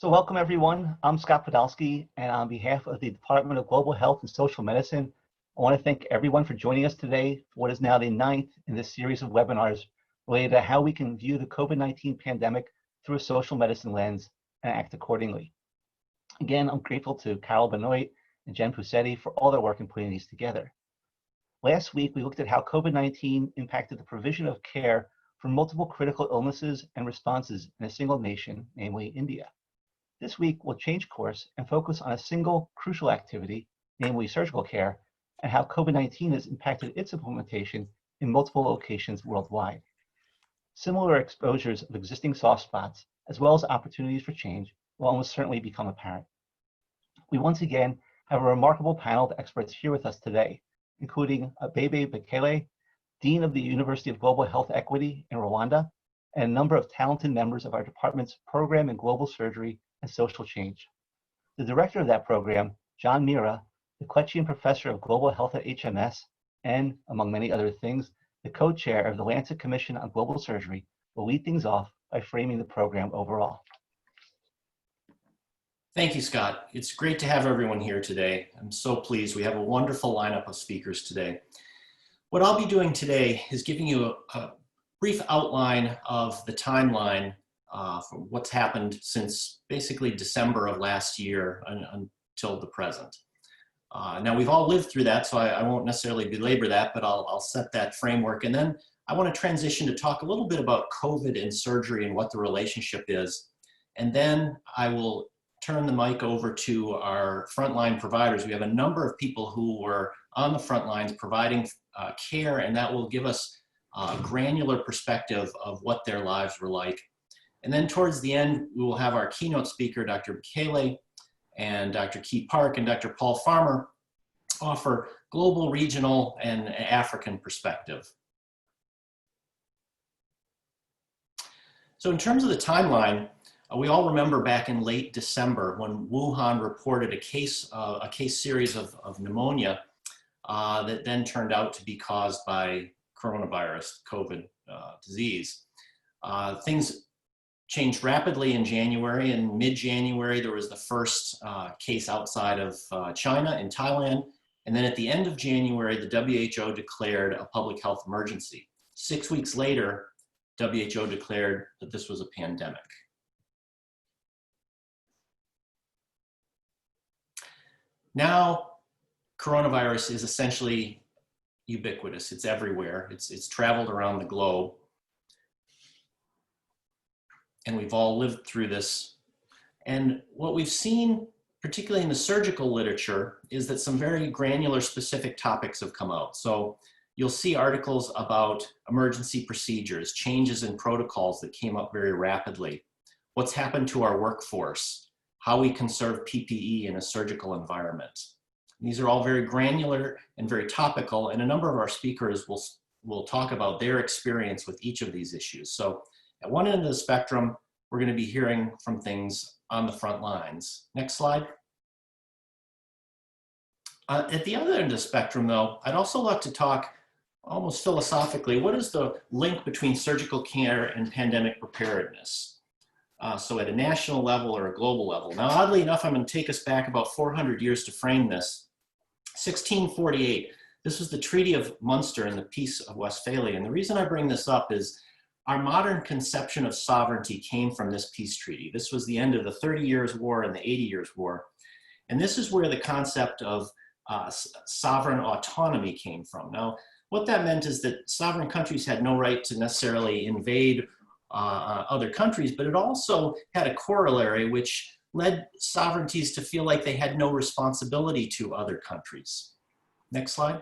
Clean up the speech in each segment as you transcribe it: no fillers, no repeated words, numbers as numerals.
So welcome everyone. I'm Scott Podolsky, and on behalf of the Department of Global Health and Social Medicine, I want to thank everyone for joining us today for what is now the ninth in this series of webinars related to how we can view the COVID-19 pandemic through a social medicine lens and act accordingly. Again, I'm grateful to Carol Benoit and Jen Pusetti for all their work in putting these together. Last week, we looked at how COVID-19 impacted the provision of care for multiple critical illnesses and responses in a single nation, namely India. This week, we'll change course and focus on a single crucial activity, namely surgical care, and how COVID-19 has impacted its implementation in multiple locations worldwide. Similar exposures of existing soft spots, as well as opportunities for change, will almost certainly become apparent. We once again have a remarkable panel of experts here with us today, including Abebe Bekele, Dean of the University of Global Health Equity in Rwanda, and a number of talented members of our department's program in global surgery and social change. The director of that program, John Meara, the Kletchian Professor of Global Health at HMS, and, among many other things, the co-chair of the Lancet Commission on Global Surgery, will lead things off by framing the program overall. Thank you, Scott. It's great to have everyone here today. I'm so pleased. We have a wonderful lineup of speakers today. What I'll be doing today is giving you a brief outline of the timeline for what's happened since basically December of last year until the present. Now we've all lived through that, so I won't necessarily belabor that, but I'll set that framework. And then I want to transition to talk a little bit about COVID and surgery and what the relationship is. And then I will turn the mic over to our frontline providers. We have a number of people who were on the front lines providing care, and that will give us a granular perspective of what their lives were like. And then towards the end, we will have our keynote speaker, Dr. Bekele, and Dr. Kee Park and Dr. Paul Farmer offer global, regional, and African perspective. So in terms of the timeline, we all remember back in late December when Wuhan reported a case series of pneumonia that then turned out to be caused by coronavirus, COVID disease. Things changed rapidly in January. In mid-January, there was the first case outside of China in Thailand. And then at the end of January, the WHO declared a public health emergency. 6 weeks later, WHO declared that this was a pandemic. Now, coronavirus is essentially ubiquitous. It's everywhere. It's traveled around the globe. And we've all lived through this. And what we've seen, particularly in the surgical literature, is that some very granular specific topics have come out. So you'll see articles about emergency procedures, changes in protocols that came up very rapidly, what's happened to our workforce, how we conserve PPE in a surgical environment. These are all very granular and very topical, and a number of our speakers will talk about their experience with each of these issues. So at one end of the spectrum, we're going to be hearing from things on the front lines. Next slide. At the other end of the spectrum, though, I'd also like to talk almost philosophically, what is the link between surgical care and pandemic preparedness? So at a national level or a global level. Now, oddly enough, I'm going to take us back about 400 years to frame this. 1648, this was the Treaty of Munster and the Peace of Westphalia. And the reason I bring this up is our modern conception of sovereignty came from this peace treaty. This was the end of the 30 Years' War and the 80 Years' War. And this is where the concept of sovereign autonomy came from. Now, what that meant is that sovereign countries had no right to necessarily invade other countries, but it also had a corollary which led sovereignties to feel like they had no responsibility to other countries. Next slide.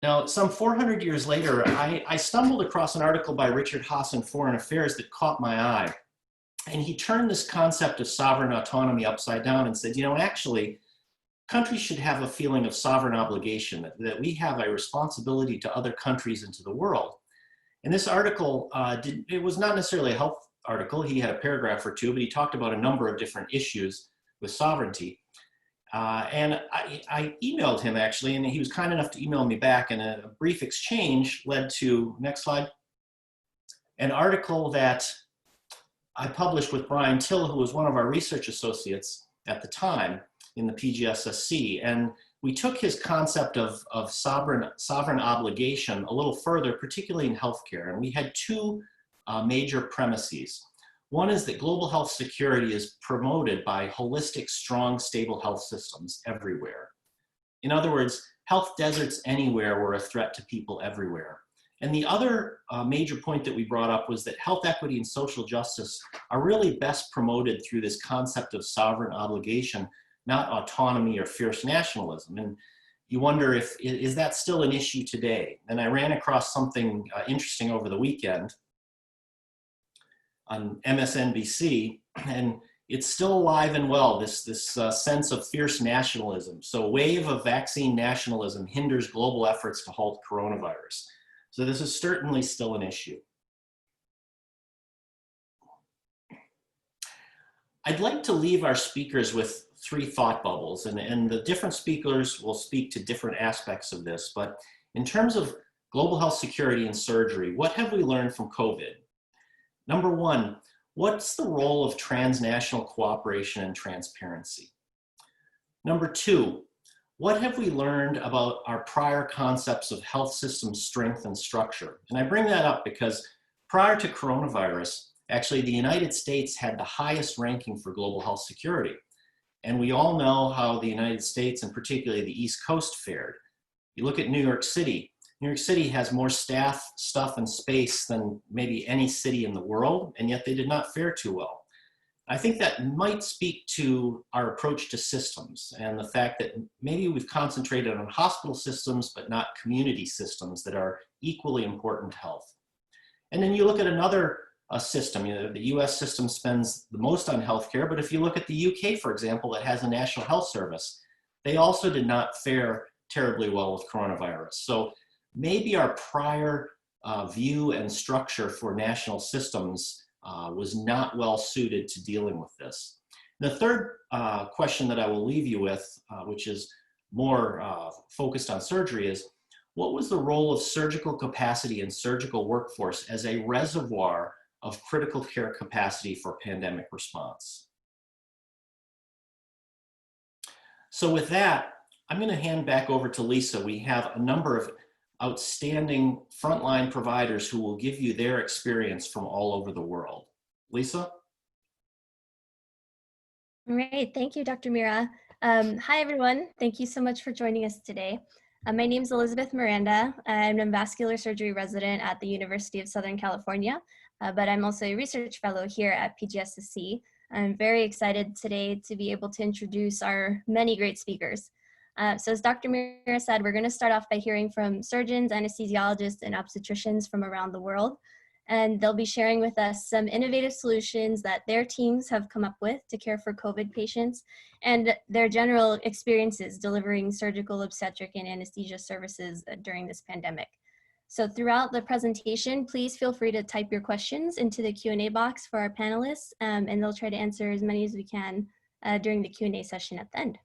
Now, some 400 years later, I stumbled across an article by Richard Haas in Foreign Affairs that caught my eye. And he turned this concept of sovereign autonomy upside down and said, you know, actually, countries should have a feeling of sovereign obligation, that we have a responsibility to other countries and to the world. And this article, it was not necessarily a health article. He had a paragraph or two, but he talked about a number of different issues with sovereignty. And I emailed him actually, and he was kind enough to email me back, and a brief exchange led to, next slide, an article that I published with Brian Till, who was one of our research associates at the time in the PGSSC. And we took his concept of sovereign obligation a little further, particularly in healthcare. And we had two major premises. One is that global health security is promoted by holistic, strong, stable health systems everywhere. In other words, health deserts anywhere were a threat to people everywhere. And the other major point that we brought up was that health equity and social justice are really best promoted through this concept of sovereign obligation, not autonomy or fierce nationalism. And you wonder is that still an issue today? And I ran across something interesting over the weekend on MSNBC, and it's still alive and well, this sense of fierce nationalism. So a wave of vaccine nationalism hinders global efforts to halt coronavirus. So this is certainly still an issue. I'd like to leave our speakers with three thought bubbles, and the different speakers will speak to different aspects of this, but in terms of global health security and surgery, what have we learned from COVID? Number one, what's the role of transnational cooperation and transparency? Number two, what have we learned about our prior concepts of health system strength and structure? And I bring that up because prior to coronavirus, actually the United States had the highest ranking for global health security. And we all know how the United States, and particularly the East Coast, fared. You look at New York City. New York City has more staff, stuff, and space than maybe any city in the world, and yet they did not fare too well. I think that might speak to our approach to systems and the fact that maybe we've concentrated on hospital systems, but not community systems that are equally important to health. And then you look at another system. The US system spends the most on healthcare, but if you look at the UK, for example, that has a national health service, they also did not fare terribly well with coronavirus. So maybe our prior view and structure for national systems was not well suited to dealing with this. The third question that I will leave you with, which is more focused on surgery, is what was the role of surgical capacity and surgical workforce as a reservoir of critical care capacity for pandemic response? So with that, I'm going to hand back over to Lisa. We have a number of outstanding frontline providers who will give you their experience from all over the world. Lisa? All right, thank you, Dr. Meara. Hi, everyone. Thank you so much for joining us today. My name is Elizabeth Miranda. I'm a vascular surgery resident at the University of Southern California, but I'm also a research fellow here at PGSSC. I'm very excited today to be able to introduce our many great speakers. So as Dr. Meara said, we're going to start off by hearing from surgeons, anesthesiologists, and obstetricians from around the world. And they'll be sharing with us some innovative solutions that their teams have come up with to care for COVID patients and their general experiences delivering surgical, obstetric, and anesthesia services during this pandemic. So throughout the presentation, please feel free to type your questions into the Q&A box for our panelists, and they'll try to answer as many as we can during the Q&A session at the end.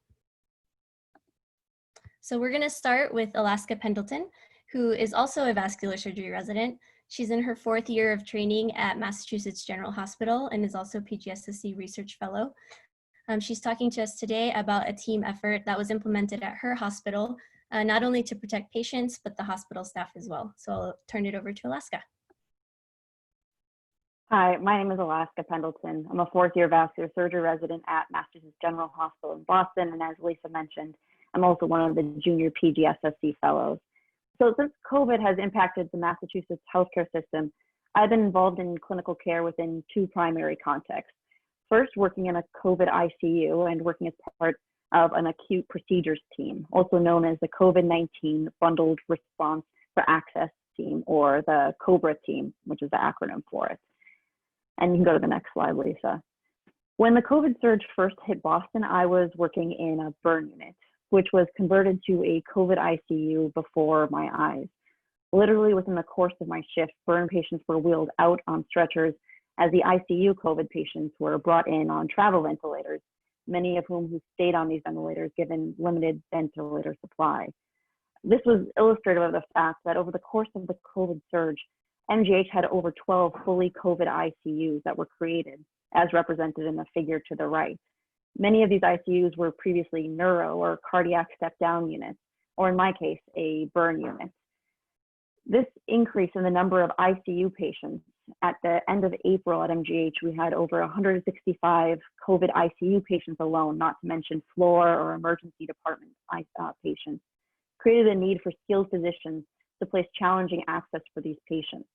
So we're going to start with Alaska Pendleton, who is also a vascular surgery resident. She's in her 4th year of training at Massachusetts General Hospital and is also PGSSC Research Fellow. She's talking to us today about a team effort that was implemented at her hospital, not only to protect patients, but the hospital staff as well. So I'll turn it over to Alaska. Hi, my name is Alaska Pendleton. I'm a 4th year vascular surgery resident at Massachusetts General Hospital in Boston. And as Lisa mentioned, I'm also one of the junior PGSSC fellows. So since COVID has impacted the Massachusetts healthcare system, I've been involved in clinical care within 2 primary contexts. First, working in a COVID ICU and working as part of an acute procedures team, also known as the COVID-19 Bundled Response for Access Team, or the COBRA team, which is the acronym for it. And you can go to the next slide, Lisa. When the COVID surge first hit Boston, I was working in a burn unit, which was converted to a COVID ICU before my eyes. Literally within the course of my shift, burn patients were wheeled out on stretchers as the ICU COVID patients were brought in on travel ventilators, many of whom who stayed on these ventilators given limited ventilator supply. This was illustrative of the fact that over the course of the COVID surge, MGH had over 12 fully COVID ICUs that were created, as represented in the figure to the right. Many of these ICUs were previously neuro or cardiac step-down units, or in my case, a burn unit. This increase in the number of ICU patients, at the end of April at MGH, we had over 165 COVID ICU patients alone, not to mention floor or emergency department patients, created a need for skilled physicians to place challenging access for these patients.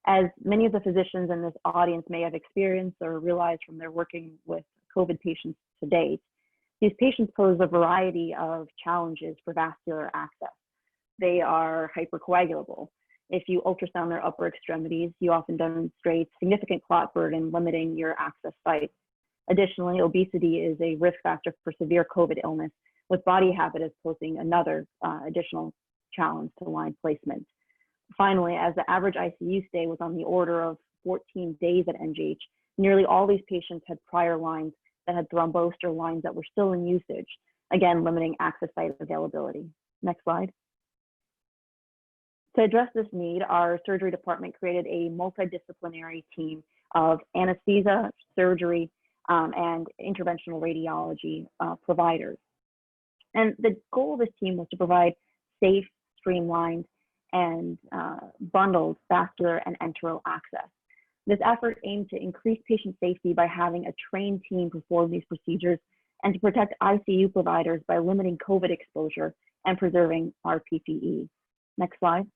As many of the physicians in this audience may have experienced or realized from their working with COVID patients to date, these patients pose a variety of challenges for vascular access. They are hypercoagulable. If you ultrasound their upper extremities, you often demonstrate significant clot burden limiting your access site. Additionally, obesity is a risk factor for severe COVID illness, with body habit as posing another additional challenge to line placement. Finally, as the average ICU stay was on the order of 14 days at MGH, nearly all these patients had prior lines that had thrombosed or lines that were still in usage, again, limiting access site availability. Next slide. To address this need, our surgery department created a multidisciplinary team of anesthesia, surgery, and interventional radiology providers. And the goal of this team was to provide safe, streamlined, and bundled vascular and enteral access. This effort aimed to increase patient safety by having a trained team perform these procedures and to protect ICU providers by limiting COVID exposure and preserving our PPE. Next slide.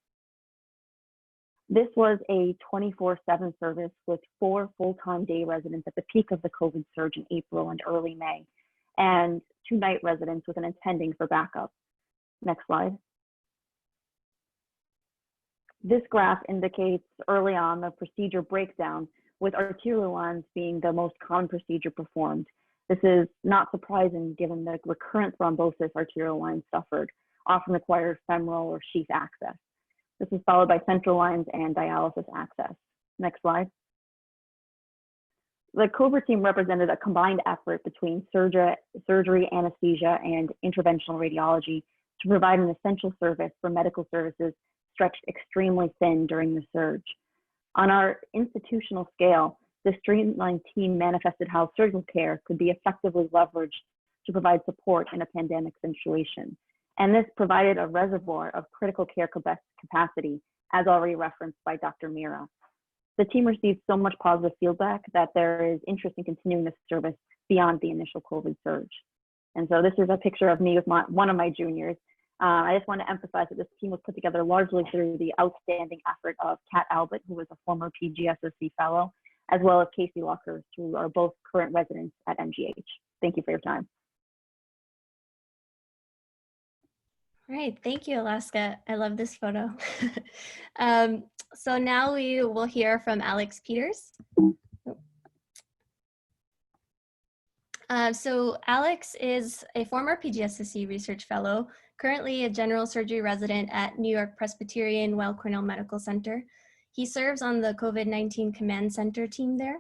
This was a 24/7 service with 4 full-time day residents at the peak of the COVID surge in April and early May, and 2 night residents with an attending for backup. Next slide. This graph indicates early on the procedure breakdown, with arterial lines being the most common procedure performed. This is not surprising given the recurrent thrombosis arterial lines suffered, often required femoral or sheath access. This is followed by central lines and dialysis access. Next slide. The COBRA team represented a combined effort between surgery, anesthesia, and interventional radiology to provide an essential service for medical services stretched extremely thin during the surge. On our institutional scale, the streamlined team manifested how surgical care could be effectively leveraged to provide support in a pandemic situation. And this provided a reservoir of critical care capacity, as already referenced by Dr. Meara. The team received so much positive feedback that there is interest in continuing this service beyond the initial COVID surge. And so this is a picture of me with one of my juniors. I just want to emphasize that this team was put together largely through the outstanding effort of Kat Albert, who was a former PGSSC fellow, as well as Casey Lockers, who are both current residents at MGH. Thank you for your time. All right, thank you, Alaska. I love this photo. So now we will hear from Alex Peters. So Alex is a former PGSSC research fellow, currently a general surgery resident at New York Presbyterian Weill Cornell Medical Center. He serves on the COVID-19 Command Center team there,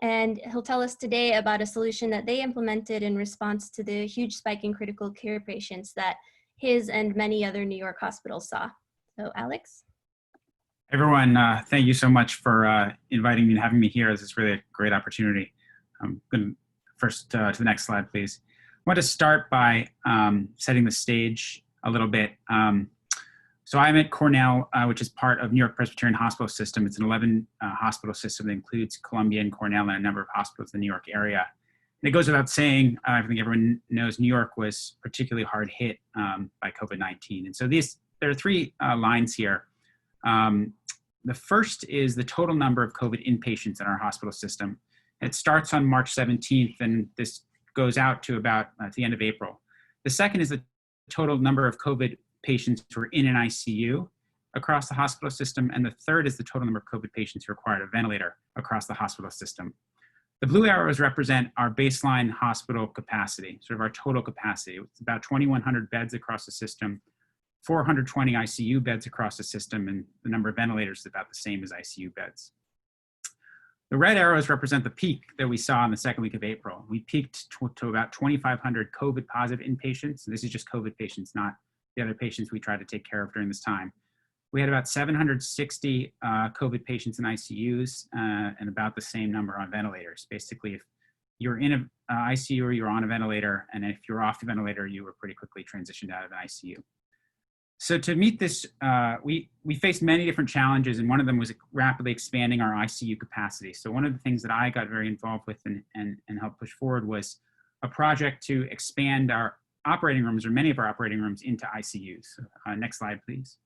and he'll tell us today about a solution that they implemented in response to the huge spike in critical care patients that his and many other New York hospitals saw. So Alex? Everyone, thank you so much for inviting me and having me here. This is really a great opportunity. I'm going to first to the next slide, please. I want to start by setting the stage a little bit. So I'm at Cornell, which is part of New York Presbyterian Hospital System. It's an 11 hospital system that includes Columbia and Cornell and a number of hospitals in the New York area. And it goes without saying, I think everyone knows New York was particularly hard hit by COVID-19. And so there are 3 lines here. The first is the total number of COVID inpatients in our hospital system. It starts on March 17th, and this goes out to about the end of April. The second is the total number of COVID patients who are in an ICU across the hospital system. And the third is the total number of COVID patients who required a ventilator across the hospital system. The blue arrows represent our baseline hospital capacity, sort of our total capacity. It's about 2,100 beds across the system, 420 ICU beds across the system, and the number of ventilators is about the same as ICU beds. The red arrows represent the peak that we saw in the second week of April. We peaked to about 2,500 COVID positive inpatients. And this is just COVID patients, not the other patients we tried to take care of during this time. We had about 760 COVID patients in ICUs and about the same number on ventilators. Basically, if you're in an ICU or you're on a ventilator, and if you're off the ventilator, you were pretty quickly transitioned out of an ICU. So to meet this, we faced many different challenges, and one of them was rapidly expanding our ICU capacity. So one of the things that I got very involved with and helped push forward was a project to expand our operating rooms, or many of our operating rooms, into ICUs. Next slide, please.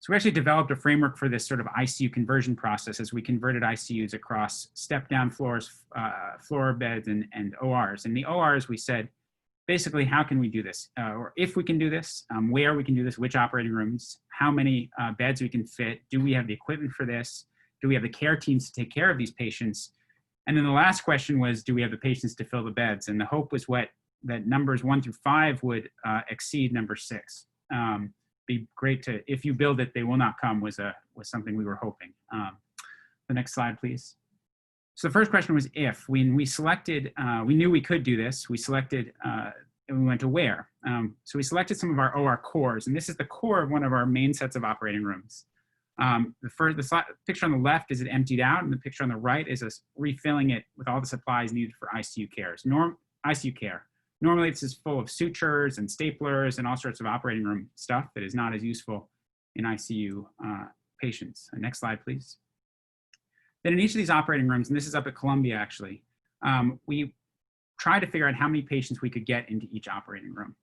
So we actually developed a framework for this sort of ICU conversion process as we converted ICUs across step-down floors, floor beds, and ORs. In the ORs, we said, basically, how can we do this? Or if we can do this, where we can do this, which operating rooms, how many beds we can fit, do we have the equipment for this? Do we have the care teams to take care of these patients? And then the last question was, do we have the patients to fill the beds? And the hope was that numbers 1 through 5 would exceed number 6. Be great to, if you build it, they will not come was something we were hoping. The next slide, please. So the first question was if. When we selected, we knew we could do this. We selected, and we went to where. So we selected some of our OR cores, and this is the core of one of our main sets of operating rooms. The picture on the left is it emptied out, and the picture on the right is us refilling it with all the supplies needed for ICU care. ICU care. Normally, this is full of sutures and staplers and all sorts of operating room stuff that is not as useful in ICU patients. Next slide, please. Then in each of these operating rooms, and this is up at Columbia actually, we tried to figure out how many patients we could get into each operating room.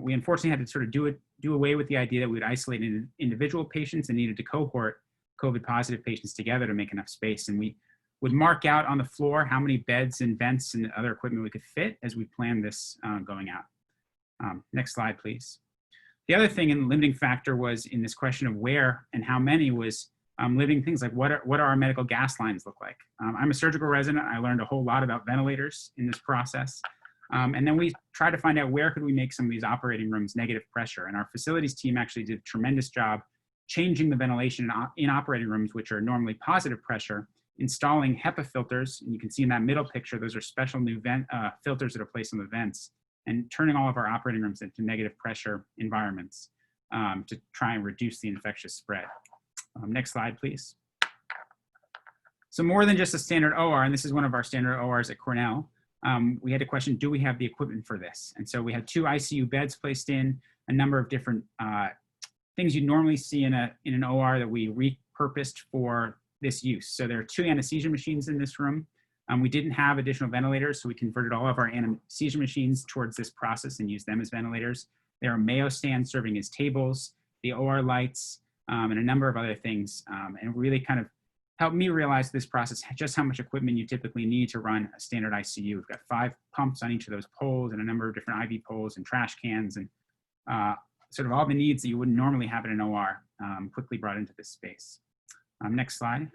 We unfortunately had to sort of do away with the idea that we would isolate individual patients and needed to cohort COVID positive patients together to make enough space. And we would mark out on the floor how many beds and vents and other equipment we could fit as we planned this going out. Next slide, please. The other thing and limiting factor was in this question of where and how many was limiting things like what are our medical gas lines look like. I'm a surgical resident. I learned a whole lot about ventilators in this process. And then we tried to find out where could we make some of these operating rooms negative pressure. And our facilities team actually did a tremendous job changing the ventilation in operating rooms, which are normally positive pressure, installing HEPA filters, and you can see in that middle picture, those are special new filters that are placed on the vents, and turning all of our operating rooms into negative pressure environments to try and reduce the infectious spread. Next slide, please. So more than just a standard OR, and this is one of our standard ORs at Cornell, we had to question, do we have the equipment for this? And so we had 2 ICU beds placed in, a number of different things you normally see in an OR that we repurposed for this use. So there are 2 anesthesia machines in this room. We didn't have additional ventilators, so we converted all of our anesthesia machines towards this process and used them as ventilators. There are Mayo stands serving as tables, the OR lights, and a number of other things. And really kind of helped me realize this process, just how much equipment you typically need to run a standard ICU. We've got 5 pumps on each of those poles and a number of different IV poles and trash cans and sort of all the needs that you wouldn't normally have in an OR quickly brought into this space. Next slide.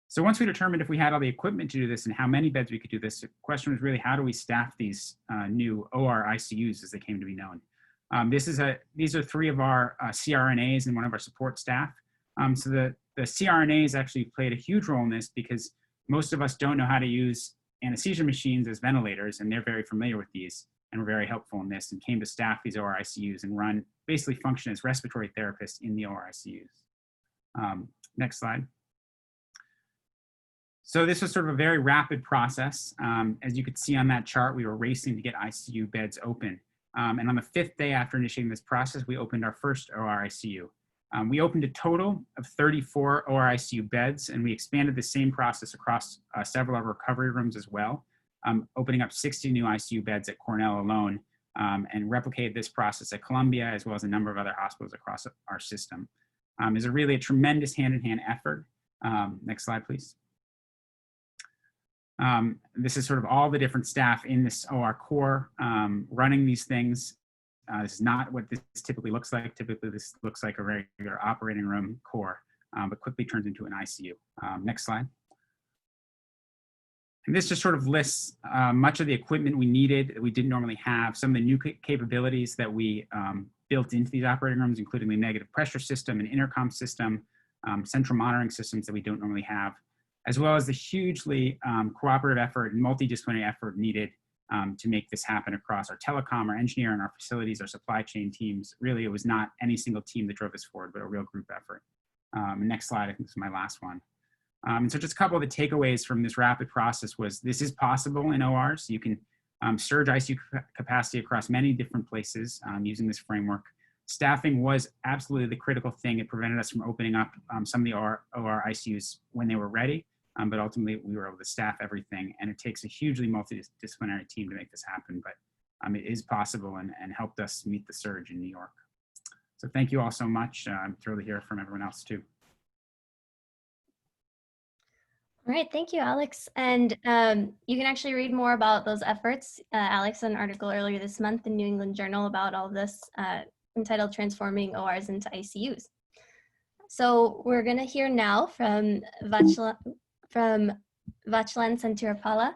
So once we determined if we had all the equipment to do this and how many beds we could do this, the question was really how do we staff these new OR ICUs as they came to be known. These are 3 of our CRNAs and one of our support staff. So the CRNAs actually played a huge role in this because most of us don't know how to use anesthesia machines as ventilators, and they're very familiar with these and were very helpful in this and came to staff these OR ICUs and basically function as respiratory therapists in the OR ICUs. Next slide. So this was sort of a very rapid process. As you could see on that chart, we were racing to get ICU beds open. And on the 5th day after initiating this process, we opened our first OR ICU. We opened a total of 34 OR ICU beds, and we expanded the same process across several of our recovery rooms as well, opening up 60 new ICU beds at Cornell alone, and replicated this process at Columbia, as well as a number of other hospitals across our system. It's really a tremendous hand-in-hand effort. Next slide, please. This is sort of all the different staff in this OR core running these things. This is not what this typically looks like. Typically, this looks like a regular operating room core, but quickly turns into an ICU. Next slide. And this just sort of lists much of the equipment we needed that we didn't normally have, some of the new capabilities that we built into these operating rooms, including the negative pressure system and intercom system, central monitoring systems that we don't normally have, as well as the hugely cooperative effort and multidisciplinary effort needed to make this happen across our telecom, our engineering, our facilities, our supply chain teams. Really, it was not any single team that drove us forward, but a real group effort. Next slide, I think this is my last one. And so just a couple of the takeaways from this rapid process was this is possible in ORs. You can surge ICU capacity across many different places using this framework. Staffing was absolutely the critical thing. It prevented us from opening up some of the OR ICUs when they were ready, but ultimately we were able to staff everything, and it takes a hugely multidisciplinary team to make this happen, but it is possible and helped us meet the surge in New York. So thank you all so much. I'm thrilled to hear from everyone else too. All right, thank you, Alex. And you can actually read more about those efforts. Alex had an article earlier this month in New England Journal about all of this entitled Transforming ORs into ICUs. So we're gonna hear now from Vatshalan Santhirapala.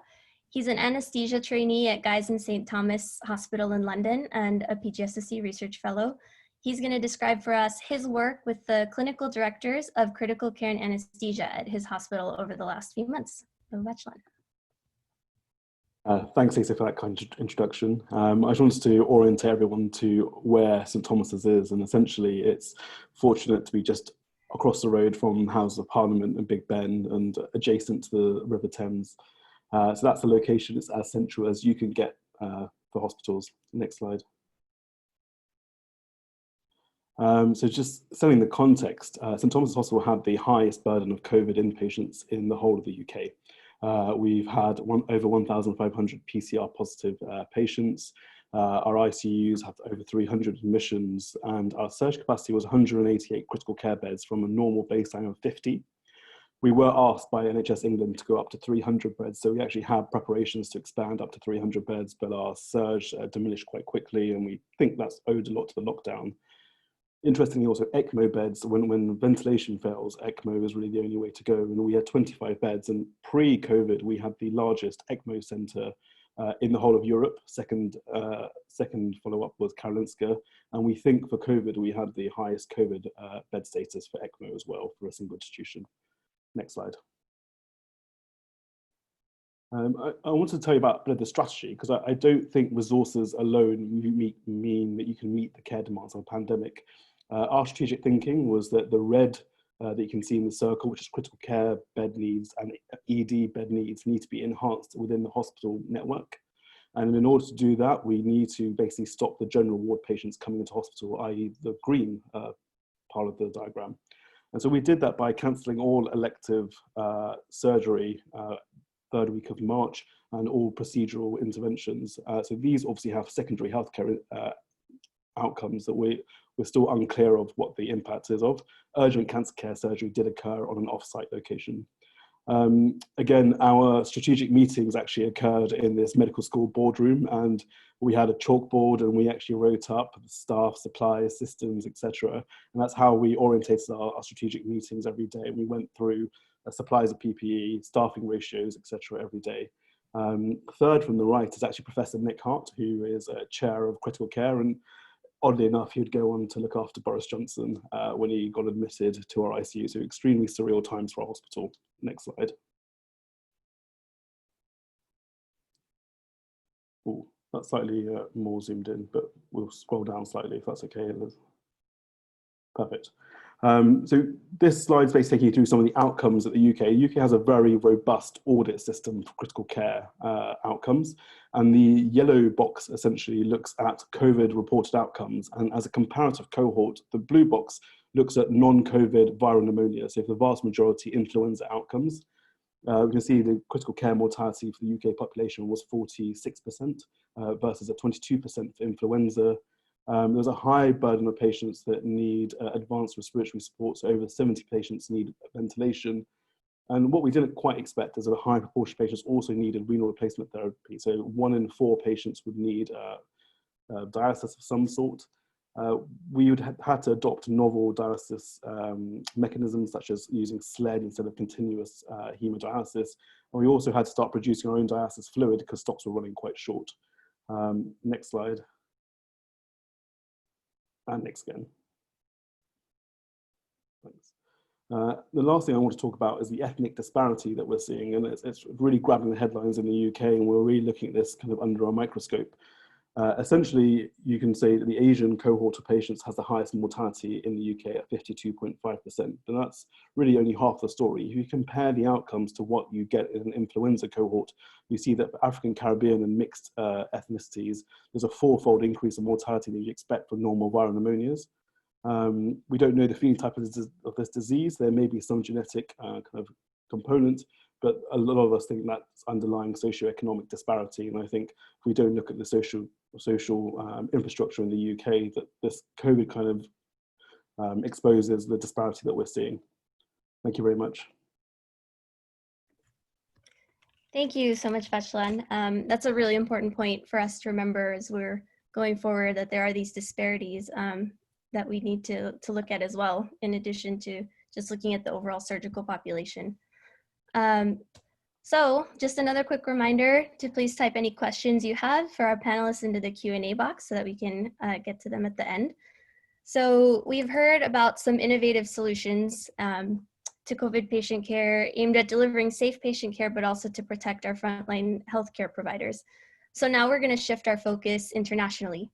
He's an anesthesia trainee at Guy's and St. Thomas Hospital in London and a PGSSC research fellow. He's going to describe for us his work with the clinical directors of critical care and anesthesia at his hospital over the last few months. So, Vatshalan. Thanks, Lisa, for that kind of introduction. I just wanted to orient everyone to where St. Thomas's is, and essentially it's fortunate to be just across the road from Houses of Parliament and Big Ben and adjacent to the River Thames. So that's the location. It's as central as you can get for hospitals. Next slide. So just setting the context, St. Thomas's Hospital had the highest burden of COVID inpatients in the whole of the UK. We've had over 1,500 PCR positive patients. Our ICUs have over 300 admissions, and our surge capacity was 188 critical care beds from a normal baseline of 50. We were asked by NHS England to go up to 300 beds, so we actually had preparations to expand up to 300 beds, but our surge diminished quite quickly, and we think that's owed a lot to the lockdown. Interestingly, also ECMO beds, when ventilation fails, ECMO is really the only way to go. And we had 25 beds, and pre-COVID, we had the largest ECMO centre in the whole of Europe. Second follow-up was Karolinska. And we think for COVID, we had the highest COVID bed status for ECMO as well for a single institution. Next slide. I wanted to tell you about a bit of the strategy, because I don't think resources alone mean that you can meet the care demands of a pandemic. Our strategic thinking was that the red that you can see in the circle, which is critical care bed needs and ED bed needs, need to be enhanced within the hospital network. And in order to do that, we need to basically stop the general ward patients coming into hospital, i.e. the green part of the diagram. And so we did that by cancelling all elective surgery third week of March and all procedural interventions. So these obviously have secondary healthcare outcomes that we're still unclear of what the impact is of. Urgent cancer care surgery did occur on an off-site location. Again, our strategic meetings actually occurred in this medical school boardroom, and we had a chalkboard and we actually wrote up the staff, supplies, systems, etc. And that's how we orientated our strategic meetings every day. We went through supplies of PPE, staffing ratios, etc. every day. Third from the right is actually Professor Nick Hart, who is a chair of critical care, and oddly enough, he'd go on to look after Boris Johnson when he got admitted to our ICU. So extremely surreal times for our hospital. Next slide. Oh, that's slightly more zoomed in, but we'll scroll down slightly if that's okay. Perfect. So this slide's basically taking you through some of the outcomes at the UK. The UK has a very robust audit system for critical care outcomes. And the yellow box essentially looks at COVID reported outcomes. And as a comparative cohort, the blue box looks at non-COVID viral pneumonia. So for the vast majority influenza outcomes, we can see the critical care mortality for the UK population was 46% versus a 22% for influenza. There's a high burden of patients that need advanced respiratory support, so over 70 patients need ventilation. And what we didn't quite expect is that a high proportion of patients also needed renal replacement therapy. So 1 in 4 patients would need dialysis of some sort. We would have had to adopt novel dialysis mechanisms, such as using SLED instead of continuous hemodialysis. And we also had to start producing our own dialysis fluid because stocks were running quite short. Next slide. And next again. Thanks. The last thing I want to talk about is the ethnic disparity that we're seeing, and it's really grabbing the headlines in the UK, and we're really looking at this kind of under a microscope. Essentially, you can say that the Asian cohort of patients has the highest mortality in the UK at 52.5%, but that's really only half the story. If you compare the outcomes to what you get in an influenza cohort, you see that for African, Caribbean and mixed ethnicities, there's a fourfold increase in mortality that you expect for normal viral pneumonias. We don't know the phenotype of this disease. There may be some genetic kind of component, but a lot of us think that's underlying socioeconomic disparity. And I think if we don't look at the social infrastructure in the UK, that this COVID kind of exposes the disparity that we're seeing. Thank you very much. Thank you so much, Vatshalan. That's a really important point for us to remember as we're going forward, that there are these disparities that we need to look at as well, in addition to just looking at the overall surgical population. So just another quick reminder to please type any questions you have for our panelists into the Q&A box so that we can get to them at the end. So we've heard about some innovative solutions to COVID patient care aimed at delivering safe patient care, but also to protect our frontline healthcare providers. So now we're going to shift our focus internationally.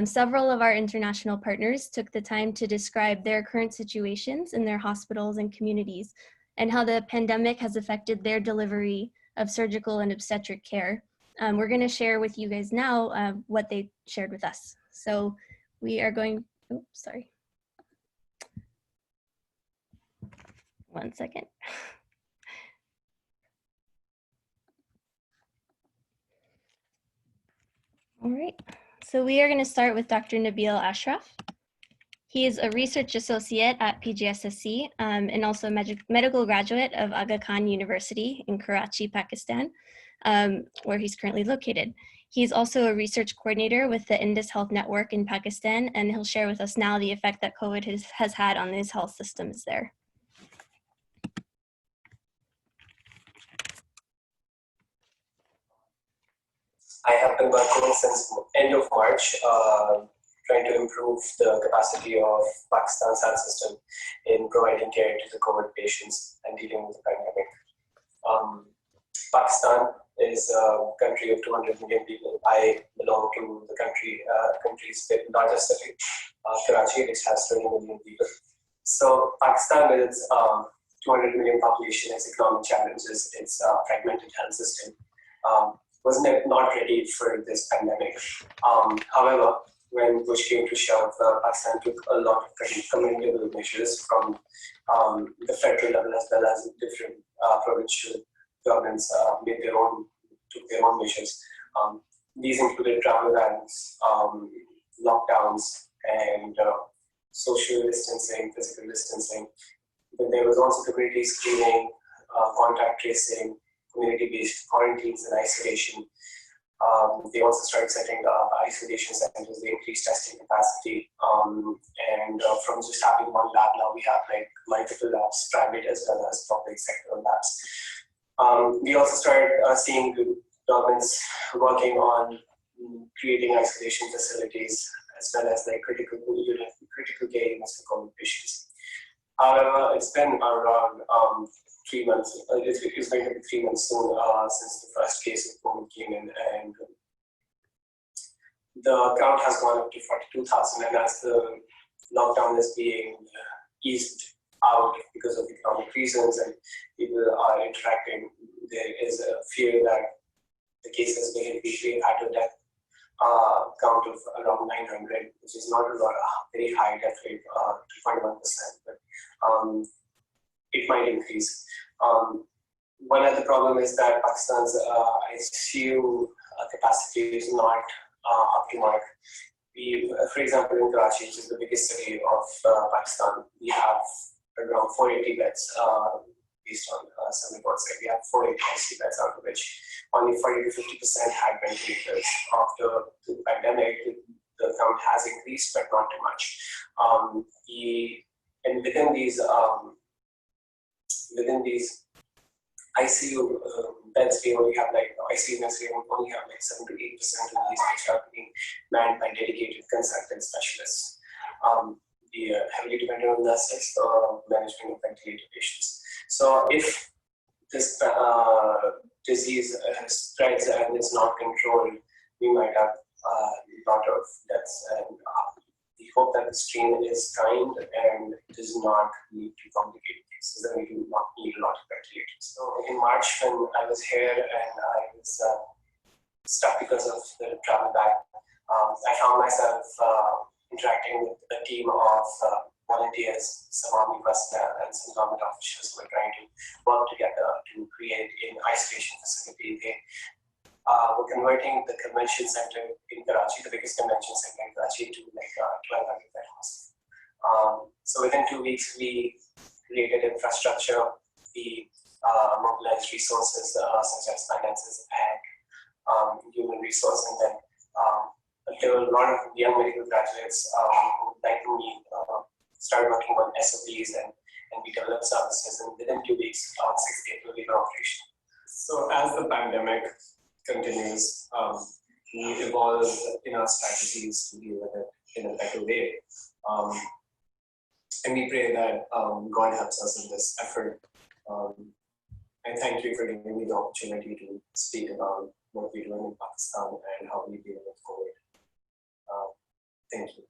Several of our international partners took the time to describe their current situations in their hospitals and communities, and how the pandemic has affected their delivery of surgical and obstetric care. We're going to share with you guys now what they shared with us. So we are going, oops, sorry. One second. All right, so we are going to start with Dr. Nabeel Ashraf. He is a research associate at PGSSC and also a medical graduate of Aga Khan University in Karachi, Pakistan, where he's currently located. He's also a research coordinator with the Indus Health Network in Pakistan, and he'll share with us now the effect that COVID has had on these health systems there. I have been working since end of March, trying to improve the capacity of Pakistan's health system in providing care to the COVID patients and dealing with the pandemic. Pakistan is a country of 200 million people. I belong to the country's largest city, Karachi, which has 20 million people. So Pakistan, with its 200 million population, its economic challenges, its fragmented health system, was not ready for this pandemic. However, when push came to shove, Pakistan took a lot of commendable measures from the federal level as well as different provincial governments took their own measures. These included travel bans, lockdowns, and social distancing, physical distancing. Then there was also community screening, contact tracing, community-based quarantines and isolation. They also started setting up isolation centers. They increased testing capacity, and from just having one lab, now we have like multiple labs, private as well as public sector labs. We also started seeing the governments working on creating isolation facilities as well as like critical care units for COVID patients. However, it's been around 3 months. It's going to be 3 months soon since the first case of COVID came in, and the count has gone up to 42,000. And as the lockdown is being eased out because of economic reasons and people are interacting, there is a fear that the cases may be at a death count of around 900, which is not a very high death rate, 2.1%, but it might increase. One other problem is that Pakistan's ICU capacity is not up to mark. For example, in Karachi, which is the biggest city of Pakistan, we have around 480 beds based on some reports. We have 480 ICU beds, out of which only 40 to 50% had ventilators. After the pandemic, the count has increased, but not too much. And within these ICU beds, we only have like ICU beds. We only have like 7 to 8% of these which are being manned by dedicated consultant specialists. be heavily dependent on nurses or management of ventilator patients. So if this disease spreads and is not controlled, we might have a lot of deaths. And we hope that the strain is kind and does not lead to complicated cases, and we do not need a lot of ventilators. So in March, when I was here and I was stuck because of the travel back, I found myself interacting with a team of volunteers, some army personnel, and some government officials who were trying to work together to create an isolation facility. They were converting the convention center in Karachi, the biggest convention center in Karachi, to like 1,200 bed hospital. So within 2 weeks, we created infrastructure, we mobilized resources such as finances and human resource, and then there were a lot of young medical graduates who, like me, started working on SOPs and we developed services, and within 2 weeks, 6 days, we were operational. So as the pandemic continues, we evolve in our strategies to deal with it in a better way. And we pray that God helps us in this effort. And thank you for giving me the opportunity to speak about what we're doing in Pakistan and how we deal with COVID. Thank you.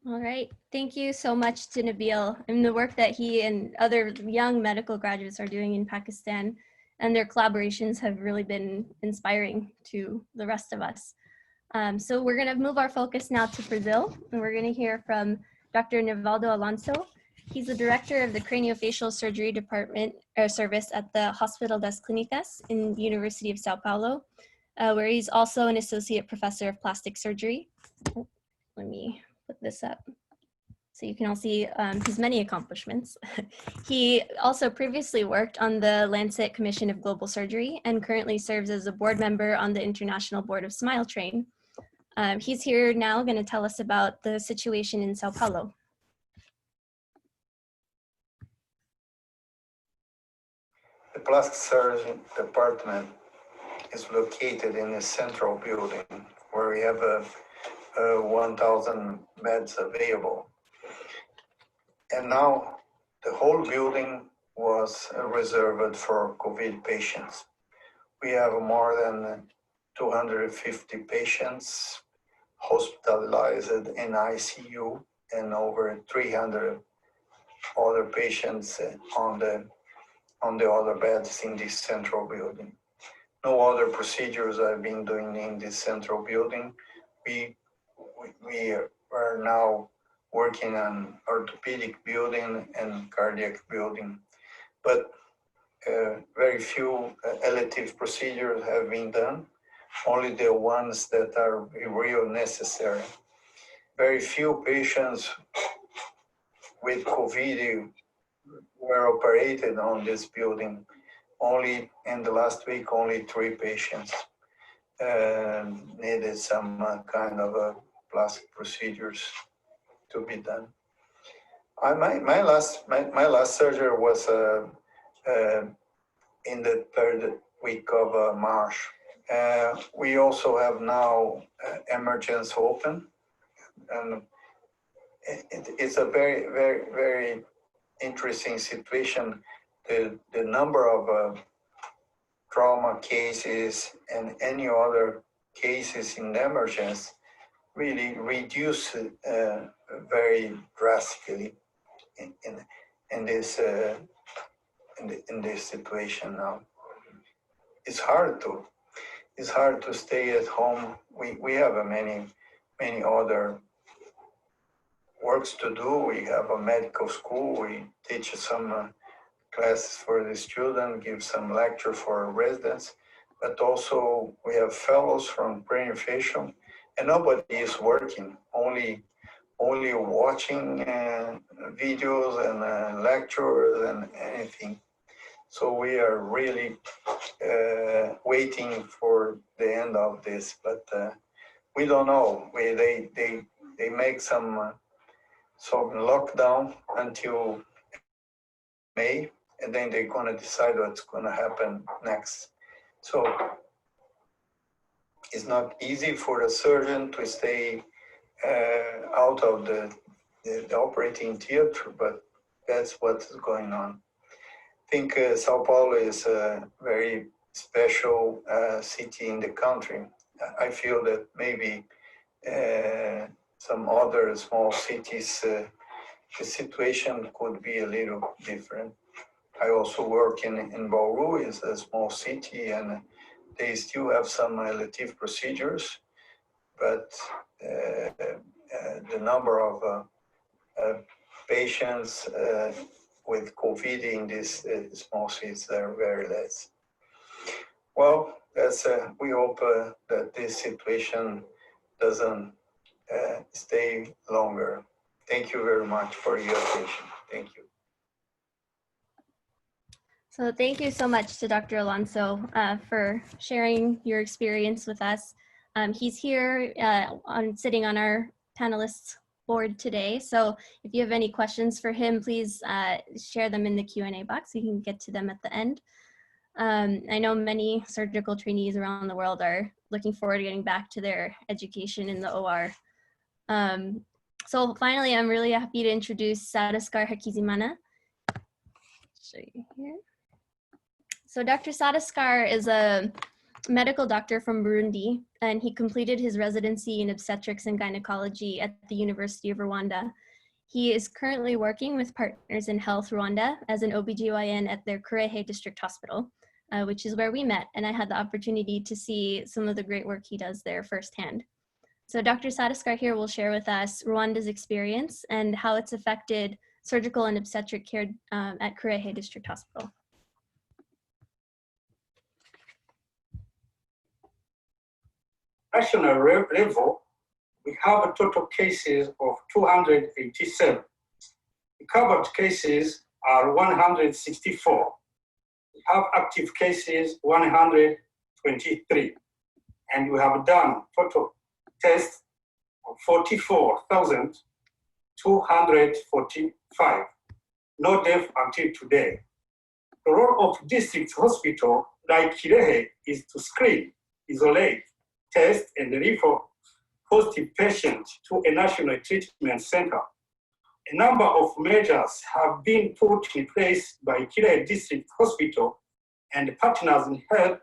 All right, thank you so much to Nabeel and the work that he and other young medical graduates are doing in Pakistan, and their collaborations have really been inspiring to the rest of us. So we're gonna move our focus now to Brazil, and we're gonna hear from Dr. Nivaldo Alonso. He's the director of the Craniofacial Surgery Department Service at the Hospital das Clínicas in the University of Sao Paulo, where he's also an associate professor of plastic surgery. Let me put this up so you can all see his many accomplishments. He also previously worked on the Lancet Commission of Global Surgery and currently serves as a board member on the International Board of Smile Train. He's here now going to tell us about the situation in Sao Paulo. The plastic surgery department is located in a central building where we have 1,000 beds available. And now the whole building was reserved for COVID patients. We have more than 250 patients hospitalized in ICU and over 300 other patients on the other beds in this central building. No other procedures have been doing in this central building. We are now working on orthopedic building and cardiac building, but very few elective procedures have been done, only the ones that are real necessary. Very few patients with COVID were operated on this building. Only in the last week, only 3 patients needed some kind of plastic procedures to be done. My last surgery was in the 3rd week of March. We also have now emergency open, and it's a very, very, very interesting situation. The number of trauma cases and any other cases in emergency really reduced very drastically in this situation now. It's hard to stay at home. We have many other works to do. We have a medical school. We teach some classes for the student, give some lecture for residents, but also we have fellows from craniofacial, and nobody is working, only watching videos and lectures and anything. So we are really waiting for the end of this, but we don't know. They make some lockdown until May, and then they're going to decide what's going to happen next. So it's not easy for the surgeon to stay out of the operating theater, but that's what's going on. I think Sao Paulo is a very special city in the country. I feel that maybe some other small cities, the situation could be a little different. I also work in Bauru, it's a small city, and they still have some elective procedures, but the number of patients with COVID in these small cities are very less. Well, we hope that this situation doesn't stay longer. Thank you very much for your attention. Thank you. So thank you so much to Dr. Alonso for sharing your experience with us. He's here sitting on our panelists board today. So if you have any questions for him, please share them in the Q&A box. You can get to them at the end. I know many surgical trainees around the world are looking forward to getting back to their education in the OR. So finally, I'm really happy to introduce Sadoscar Hakizimana. Show you here. So Dr. Sadoscar is a medical doctor from Burundi, and he completed his residency in obstetrics and gynecology at the University of Rwanda. He is currently working with Partners in Health Rwanda as an OBGYN at their Kirehe District Hospital, which is where we met, and I had the opportunity to see some of the great work he does there firsthand. So Dr. Sadoscar here will share with us Rwanda's experience and how it's affected surgical and obstetric care at Kirehe District Hospital. National level, we have total cases of 287. The covered cases are 164. We have active cases 123. And we have done total tests of 44,245. No death until today. The role of district hospital like Kirehe is to screen, isolate, test, and refer positive patients to a national treatment center. A number of measures have been put in place by Kirehe District Hospital and Partners in Health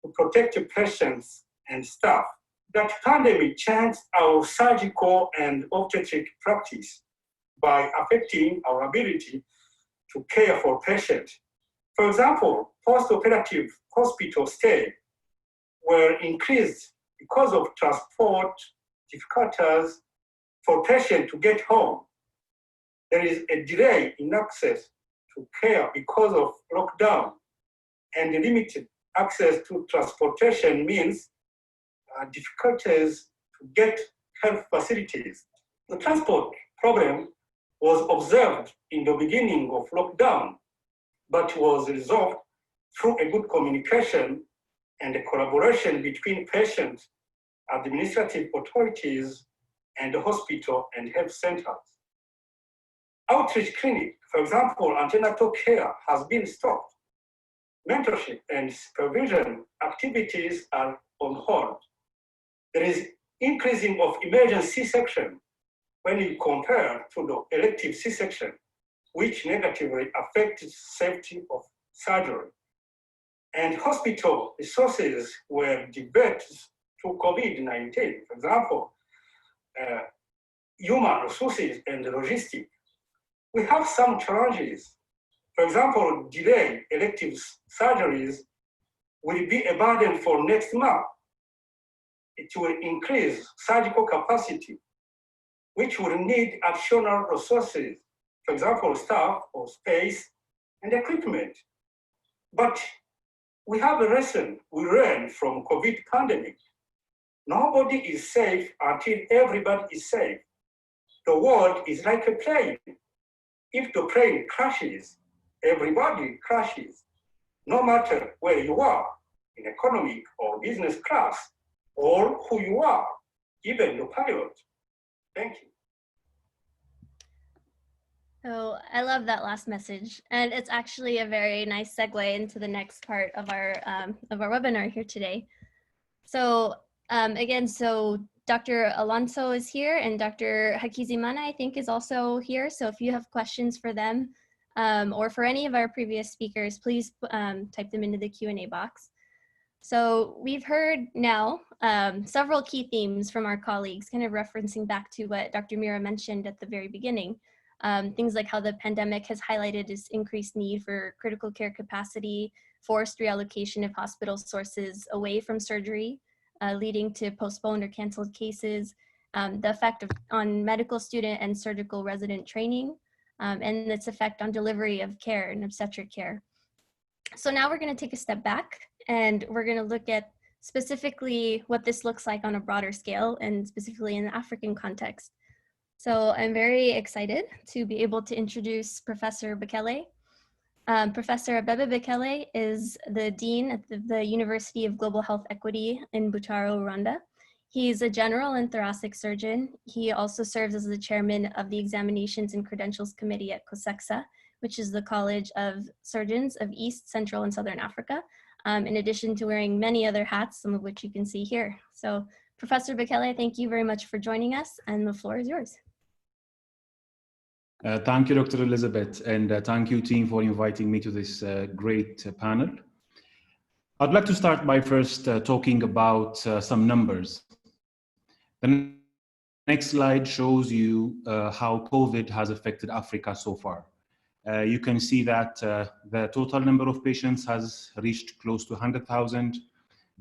to protect patients and staff. That pandemic changed our surgical and obstetric practice by affecting our ability to care for patients. For example, post-operative hospital stay were increased because of transport difficulties for patients to get home. There is a delay in access to care because of lockdown, and limited access to transportation means difficulties to get health facilities. The transport problem was observed in the beginning of lockdown, but was resolved through a good communication and a collaboration between patients, administrative authorities, and the hospital and health centers. Outreach clinic, for example, antenatal care has been stopped. Mentorship and supervision activities are on hold. There is increasing of emergency C-section when you compare to the elective C-section, which negatively affects safety of surgery. And hospital resources were diverted to COVID-19, for example, human resources and logistics. We have some challenges. For example, delayed elective surgeries will be a burden for next month. It will increase surgical capacity, which will need additional resources, for example, staff or space and equipment. But we have a lesson we learned from COVID pandemic. Nobody is safe until everybody is safe. The world is like a plane. If the plane crashes, everybody crashes, no matter where you are, in economic or business class, or who you are, even the pilot. Thank you. Oh, I love that last message. And it's actually a very nice segue into the next part of our webinar here today. So again, so Dr. Alonso is here, and Dr. Hakizimana, I think, is also here. So if you have questions for them or for any of our previous speakers, please type them into the Q&A box. So we've heard now several key themes from our colleagues, kind of referencing back to what Dr. Meara mentioned at the very beginning. Things like how the pandemic has highlighted this increased need for critical care capacity, forced reallocation of hospital sources away from surgery, leading to postponed or canceled cases, the effect on medical student and surgical resident training, and its effect on delivery of care and obstetric care. So now we're going to take a step back and we're going to look at specifically what this looks like on a broader scale and specifically in the African context. So I'm very excited to be able to introduce Professor Bekele. Professor Abebe Bekele is the Dean at the University of Global Health Equity in Butaro, Rwanda. He's a general and thoracic surgeon. He also serves as the chairman of the Examinations and Credentials Committee at COSEXA, which is the College of Surgeons of East, Central, and Southern Africa, in addition to wearing many other hats, some of which you can see here. So Professor Bekele, thank you very much for joining us, and the floor is yours. Thank you, Dr. Elizabeth, and thank you, team, for inviting me to this great panel. I'd like to start by first talking about some numbers. The next slide shows you how COVID has affected Africa so far. You can see that the total number of patients has reached close to 100,000.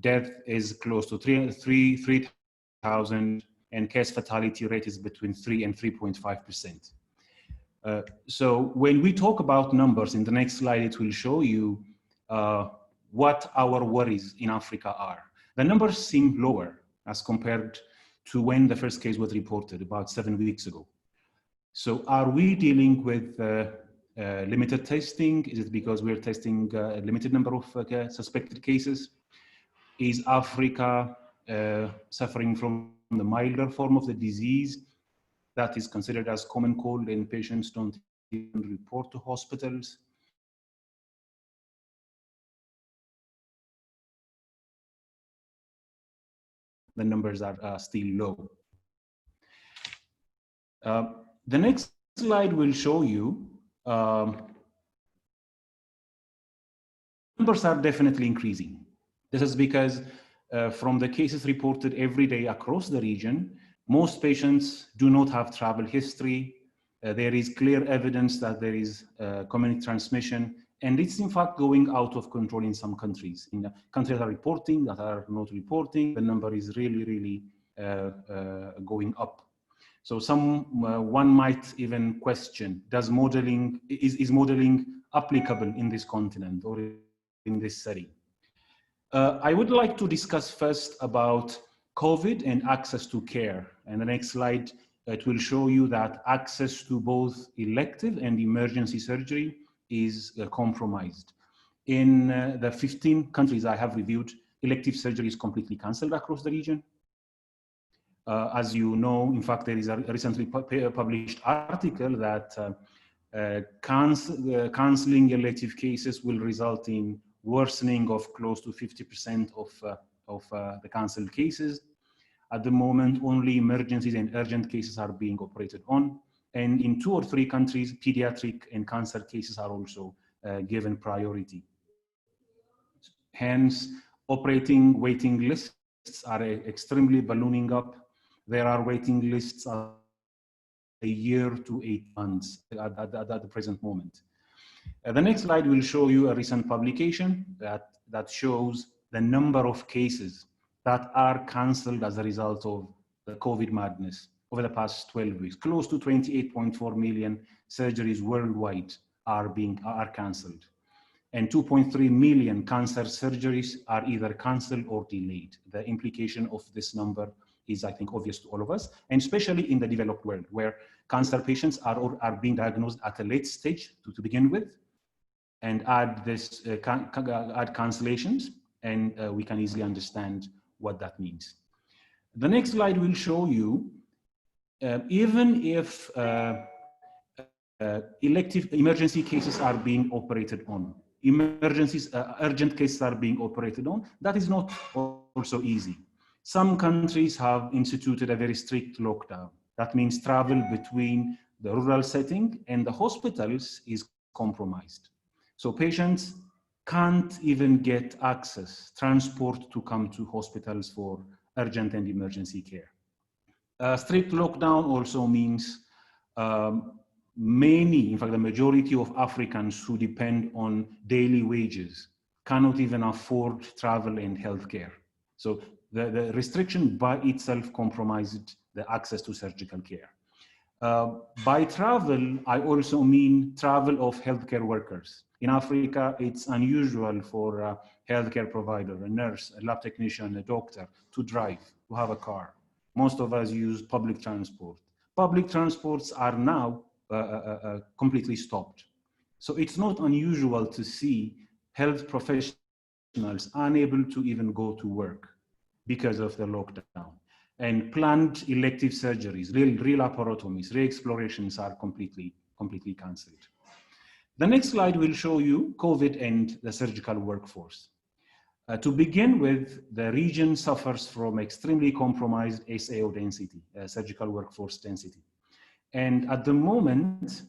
Death is close to 3,000, and case fatality rate is between 3 and 3.5%. So when we talk about numbers, in the next slide, it will show you what our worries in Africa are. The numbers seem lower as compared to when the first case was reported about 7 weeks ago. So are we dealing with limited testing? Is it because we're testing a limited number of suspected cases? Is Africa suffering from the milder form of the disease that is considered as common cold and patients don't even report to hospitals? The numbers are still low. The next slide will show you numbers are definitely increasing. This is because from the cases reported every day across the region, most patients do not have travel history. There is clear evidence that there is community transmission, and it's in fact going out of control in some countries. In the countries that are reporting, that are not reporting, the number is really going up. So one might even question, is modeling applicable in this continent or in this setting? I would like to discuss first about COVID and access to care. And the next slide, it will show you that access to both elective and emergency surgery is compromised. In the 15 countries I have reviewed, elective surgery is completely canceled across the region. As you know, in fact, there is a recently published article that canceling elective cases will result in worsening of close to 50% of the canceled cases. At the moment, only emergencies and urgent cases are being operated on. And in 2 or 3 countries, pediatric and cancer cases are also given priority. Hence, operating waiting lists are extremely ballooning up. There are waiting lists a year to 8 months at the present moment. The next slide will show you a recent publication that shows the number of cases that are cancelled as a result of the COVID madness over the past 12 weeks. Close to 28.4 million surgeries worldwide are cancelled. And 2.3 million cancer surgeries are either cancelled or delayed. The implication of this number is, I think, obvious to all of us, and especially in the developed world, where cancer patients are being diagnosed at a late stage to begin with, and add cancellations, and we can easily understand what that means. The next slide will show you, even if elective emergency cases are being operated on, urgent cases are being operated on, that is not also easy. Some countries have instituted a very strict lockdown. That means travel between the rural setting and the hospitals is compromised. So patients can't even get access, transport to come to hospitals for urgent and emergency care. Strict lockdown also means many, in fact, the majority of Africans who depend on daily wages cannot even afford travel and healthcare. So the restriction by itself compromised the access to surgical care. By travel, I also mean travel of healthcare workers. In Africa, it's unusual for a healthcare provider, a nurse, a lab technician, a doctor to drive, to have a car. Most of us use public transport. Public transports are now completely stopped. So it's not unusual to see health professionals unable to even go to work because of the lockdown. And planned elective surgeries, real laparotomies, re-explorations are completely cancelled. The next slide will show you COVID and the surgical workforce. To begin with, the region suffers from extremely compromised SAO density, surgical workforce density. And at the moment,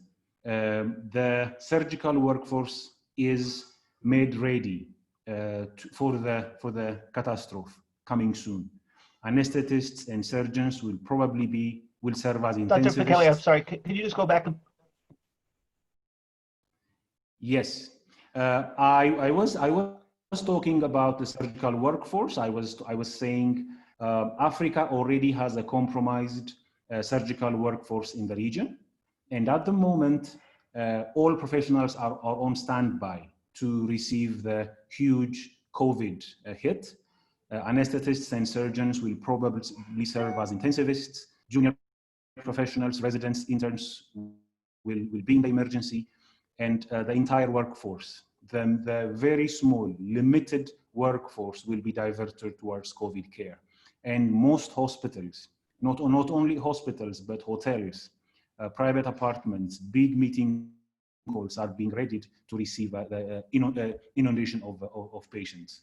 the surgical workforce is made ready for the catastrophe coming soon. Anesthetists and surgeons will probably serve as intensivists. Dr. Bekele, I'm sorry, can you just go back? Yes, I was talking about the surgical workforce. I was saying Africa already has a compromised surgical workforce in the region, and at the moment, all professionals are on standby to receive the huge COVID hit. Anesthetists and surgeons will probably serve as intensivists. Junior professionals, residents, interns will be in the emergency, and the entire workforce, the very small, limited workforce will be diverted towards COVID care. And most hospitals, not only hospitals, but hotels, private apartments, big meeting halls are being readied to receive the inundation of patients.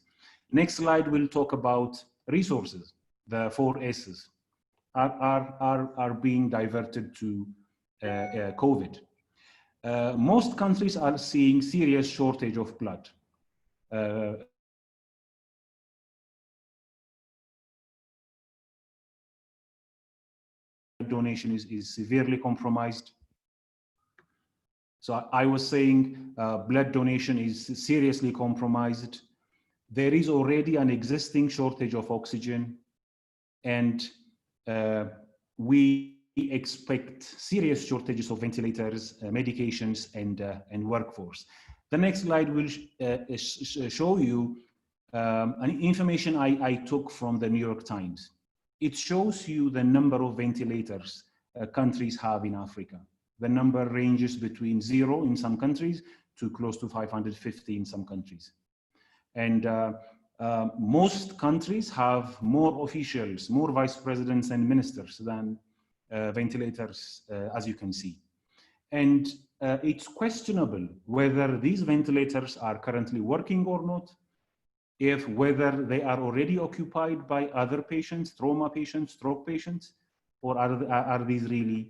Next slide will talk about resources. The 4 S's are being diverted to COVID. Most countries are seeing serious shortage of blood. Donation is severely compromised. So I was saying blood donation is seriously compromised. There is already an existing shortage of oxygen, and we expect serious shortages of ventilators, medications, and workforce. The next slide will show you information I took from the New York Times. It shows you the number of ventilators countries have in Africa. The number ranges between 0 in some countries to close to 550 in some countries. And most countries have more officials, more vice presidents and ministers than ventilators, as you can see. And it's questionable whether these ventilators are currently working or not, whether they are already occupied by other patients, trauma patients, stroke patients, or are these really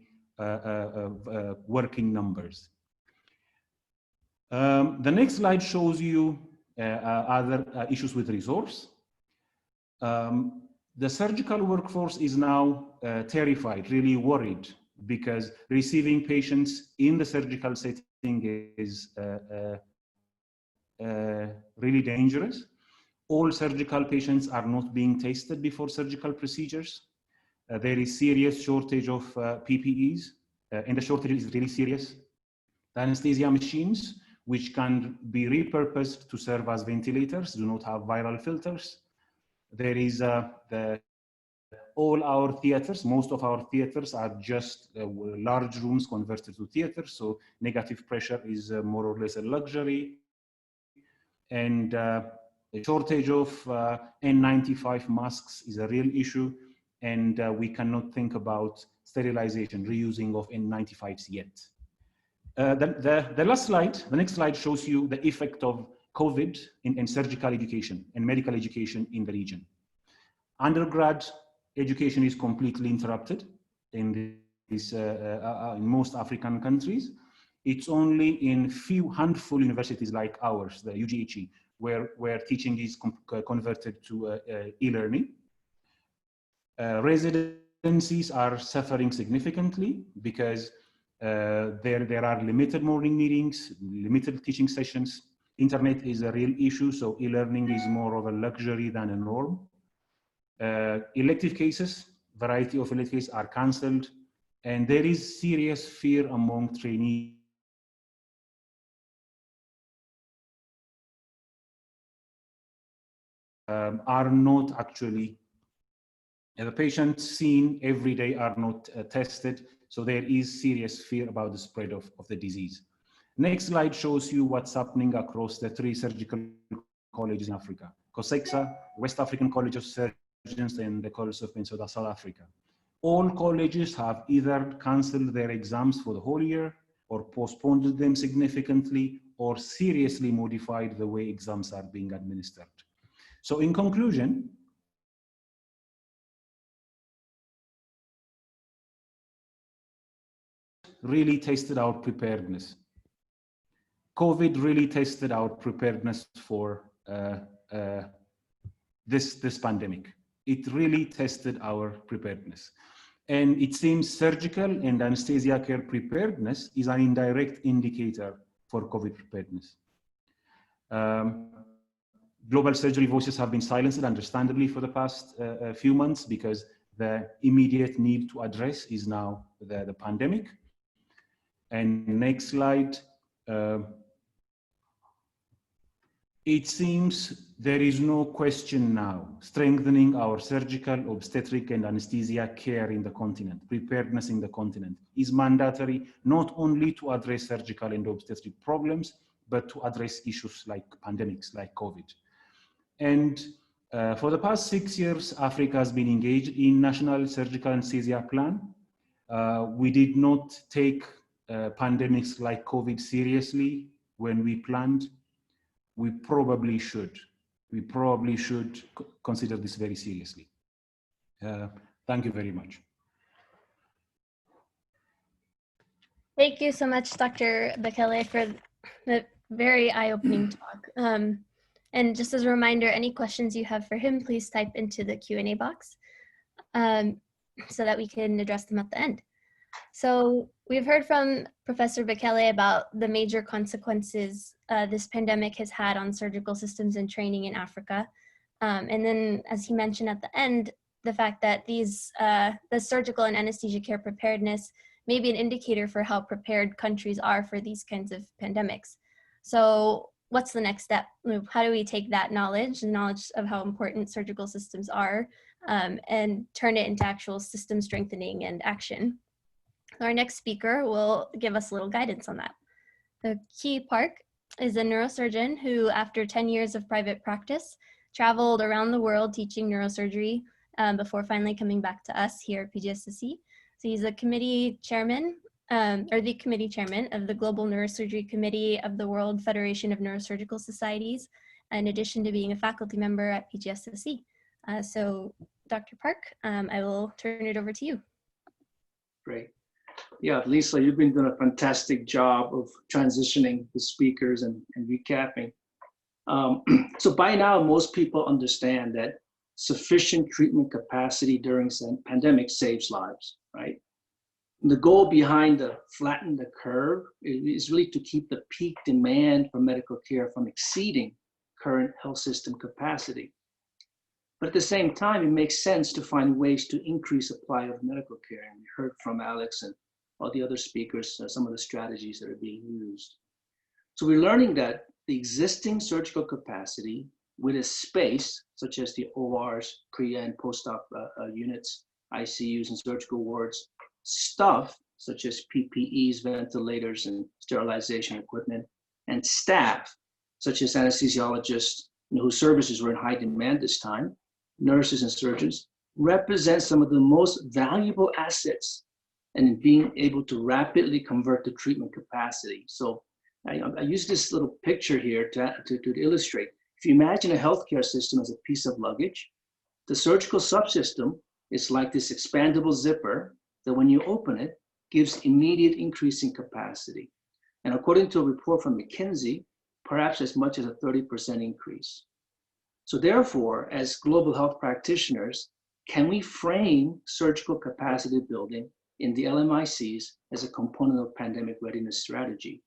working numbers. The next slide shows you other issues with resource. The surgical workforce is now terrified, really worried, because receiving patients in the surgical setting is really dangerous. All surgical patients are not being tested before surgical procedures. There is serious shortage of PPEs, and the shortage is really serious. The anesthesia machines, which can be repurposed to serve as ventilators, do not have viral filters. There is all our theaters, most of our theaters are just large rooms converted to theaters, so negative pressure is more or less a luxury. And a shortage of N95 masks is a real issue, and we cannot think about sterilization, reusing of N95s yet. The last slide, the next slide shows you the effect of COVID in surgical education and medical education in the region. Undergrad education is completely interrupted in most African countries. It's only in handful universities like ours, the UGHE, where teaching is converted to e-learning. Residencies are suffering significantly because there are limited morning meetings, limited teaching sessions. Internet is a real issue, so e-learning is more of a luxury than a norm. Elective cases, variety of elective cases are cancelled, and there is serious fear among trainees are not actually, the patients seen every day are not tested, so there is serious fear about the spread of the disease. Next slide shows you what's happening across the 3 surgical colleges in Africa: COSEXA, West African College of Surgeons, and the College of Minnesota, South Africa. All colleges have either cancelled their exams for the whole year, or postponed them significantly, or seriously modified the way exams are being administered. So in conclusion, really tested our preparedness. COVID really tested our preparedness for this pandemic. It really tested our preparedness. And it seems surgical and anesthesia care preparedness is an indirect indicator for COVID preparedness. Global surgery voices have been silenced, understandably, for the past few months, because the immediate need to address is now the pandemic. And next slide. It seems there is no question now. Strengthening our surgical, obstetric, and anesthesia care in the continent, preparedness in the continent, is mandatory not only to address surgical and obstetric problems, but to address issues like pandemics, like COVID. And for the past 6 years, Africa has been engaged in National Surgical Anesthesia Plan. We did not take pandemics like COVID seriously when we planned. We probably should. We probably should consider this very seriously. Thank you very much. Thank you so much, Dr. Bekele, for the very eye-opening talk. And just as a reminder, any questions you have for him, please type into the Q&A box so that we can address them at the end. So we've heard from Professor Bekele about the major consequences this pandemic has had on surgical systems and training in Africa. And then, as he mentioned at the end, the fact that the surgical and anesthesia care preparedness may be an indicator for how prepared countries are for these kinds of pandemics. So what's the next step? How do we take that knowledge, the knowledge of how important surgical systems are, and turn it into actual system strengthening and action? Our next speaker will give us a little guidance on that. Kee Park is a neurosurgeon who, after 10 years of private practice, traveled around the world teaching neurosurgery before finally coming back to us here at PGSSC. So he's a committee chairman, or the committee chairman of the Global Neurosurgery Committee of the World Federation of Neurosurgical Societies, in addition to being a faculty member at PGSSC. So Dr. Park, I will turn it over to you. Great. Yeah, Lisa, you've been doing a fantastic job of transitioning the speakers and recapping. So by now, most people understand that sufficient treatment capacity during pandemic saves lives, right? And the goal behind the flatten the curve is really to keep the peak demand for medical care from exceeding current health system capacity. But at the same time, it makes sense to find ways to increase supply of medical care. And we heard from Alex and all the other speakers, some of the strategies that are being used. So we're learning that the existing surgical capacity with a space, such as the ORs, pre- and post-op units, ICUs and surgical wards, stuff, such as PPEs, ventilators, and sterilization equipment, and staff, such as anesthesiologists, whose services were in high demand this time, nurses and surgeons, represent some of the most valuable assets in being able to rapidly convert the treatment capacity. So I use this little picture here to illustrate. If you imagine a healthcare system as a piece of luggage, The surgical subsystem is like this expandable zipper that when you open it, gives immediate increase in capacity. And according to a report from McKinsey, perhaps as much as a 30% increase. So therefore, as global health practitioners, can we frame surgical capacity building in the LMICs as a component of pandemic readiness strategy?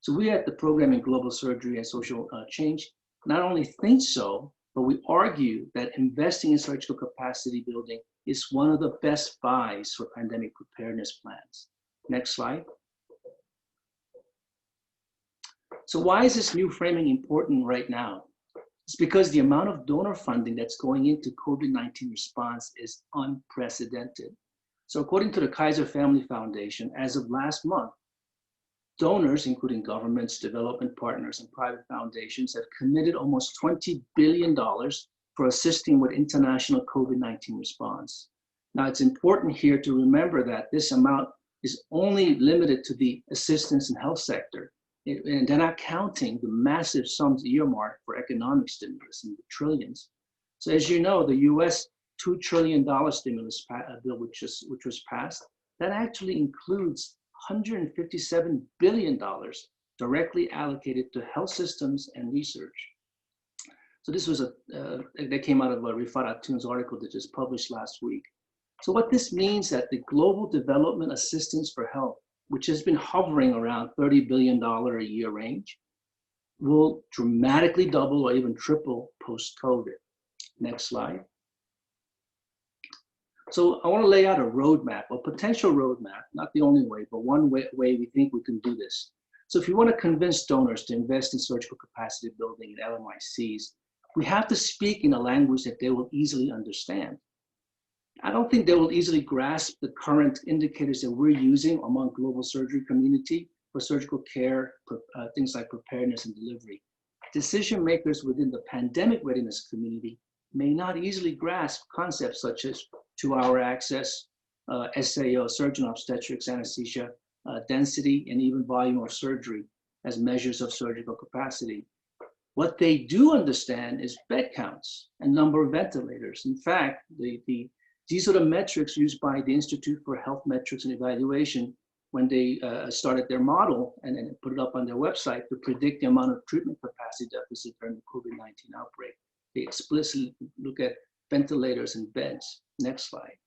So we at the Program in Global Surgery and Social Change not only think so, but we argue that investing in surgical capacity building is one of the best buys for pandemic preparedness plans. Next slide. So why is this new framing important right now? It's because the amount of donor funding that's going into COVID-19 response is unprecedented. So according to the Kaiser Family Foundation, as of last month, donors, including governments, development partners, and private foundations, have committed almost $20 billion for assisting with international COVID-19 response. Now, it's important here to remember that this amount is only limited to the assistance and health sector, and they're not counting the massive sums earmarked for economic stimulus in the trillions. So as you know, the US $2 trillion stimulus bill, which was passed, that actually includes $157 billion directly allocated to health systems and research. So this was that came out of Rifat Attun's article that just published last week. So what this means that the global development assistance for health, which has been hovering around $30 billion a year range, will dramatically double or even triple post-COVID. Next slide. So I want to lay out a roadmap, a potential roadmap, not the only way, but one way we think we can do this. So if you want to convince donors to invest in surgical capacity building in LMICs, we have to speak in a language that they will easily understand. I don't think they will easily grasp the current indicators that we're using among global surgery community for surgical care, things like preparedness and delivery. Decision makers within the pandemic readiness community may not easily grasp concepts such as 2-hour access, SAO, surgeon obstetrics, anesthesia, density, and even volume of surgery as measures of surgical capacity. What they do understand is bed counts and number of ventilators. In fact, these are the metrics used by the Institute for Health Metrics and Evaluation when they started their model and put it up on their website to predict the amount of treatment capacity deficit during the COVID-19 outbreak. They explicitly look at ventilators and beds. Next slide.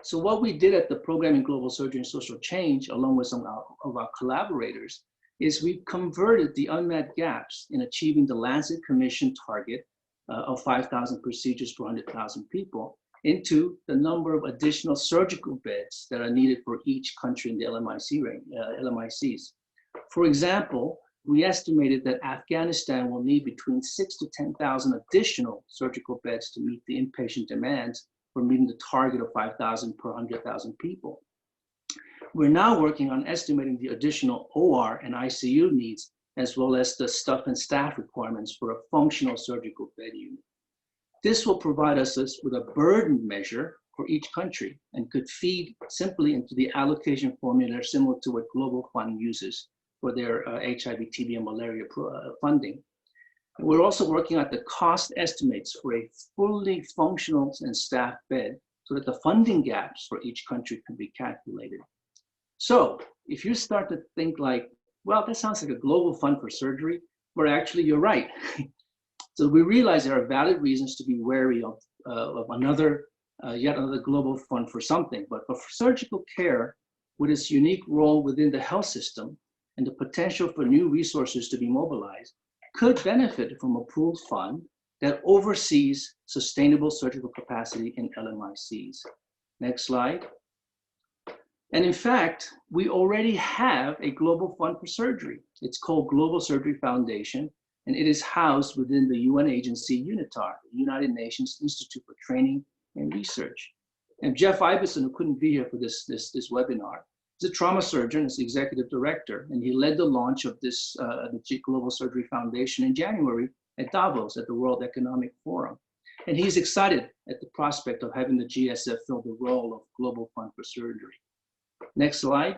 So what we did at the Program in Global Surgery and Social Change, along with some of our collaborators, is we converted the unmet gaps in achieving the Lancet Commission target of 5,000 procedures per 100,000 people into the number of additional surgical beds that are needed for each country in the LMICs. For example, we estimated that Afghanistan will need between 6,000 to 10,000 additional surgical beds to meet the inpatient demands for meeting the target of 5,000 per 100,000 people. We're now working on estimating the additional OR and ICU needs, as well as the staff and staff requirements for a functional surgical bed unit. This will provide us with a burden measure for each country and could feed simply into the allocation formula similar to what Global Fund uses for their HIV, TB, and malaria funding. And we're also working on the cost estimates for a fully functional and staffed bed so that the funding gaps for each country can be calculated. So if you start to think like, well, that sounds like a global fund for surgery, where actually you're right. So we realize there are valid reasons to be wary of yet another global fund for something. But for surgical care, with its unique role within the health system and the potential for new resources to be mobilized, could benefit from a pooled fund that oversees sustainable surgical capacity in LMICs. Next slide. And in fact, we already have a global fund for surgery. It's called Global Surgery Foundation, and it is housed within the UN agency UNITAR, the United Nations Institute for Training and Research. And Jeff Iverson, who couldn't be here for this webinar, is a trauma surgeon, is the executive director, and he led the launch of this the Global Surgery Foundation in January at Davos at the World Economic Forum. And he's excited at the prospect of having the GSF fill the role of Global Fund for Surgery. Next slide.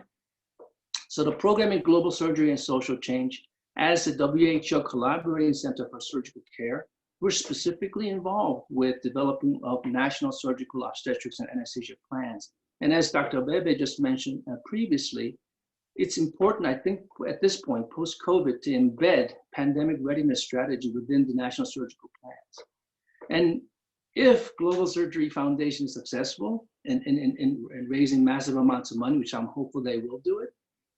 So the Program in Global Surgery and Social Change, as the WHO Collaborating Center for Surgical Care, we're specifically involved with developing of national surgical obstetrics and anesthesia plans. And as Dr. Abebe just mentioned previously, it's important, I think, at this point, post-COVID, to embed pandemic readiness strategy within the national surgical plans. And if Global Surgery Foundation is successful in raising massive amounts of money, which I'm hopeful they will do it,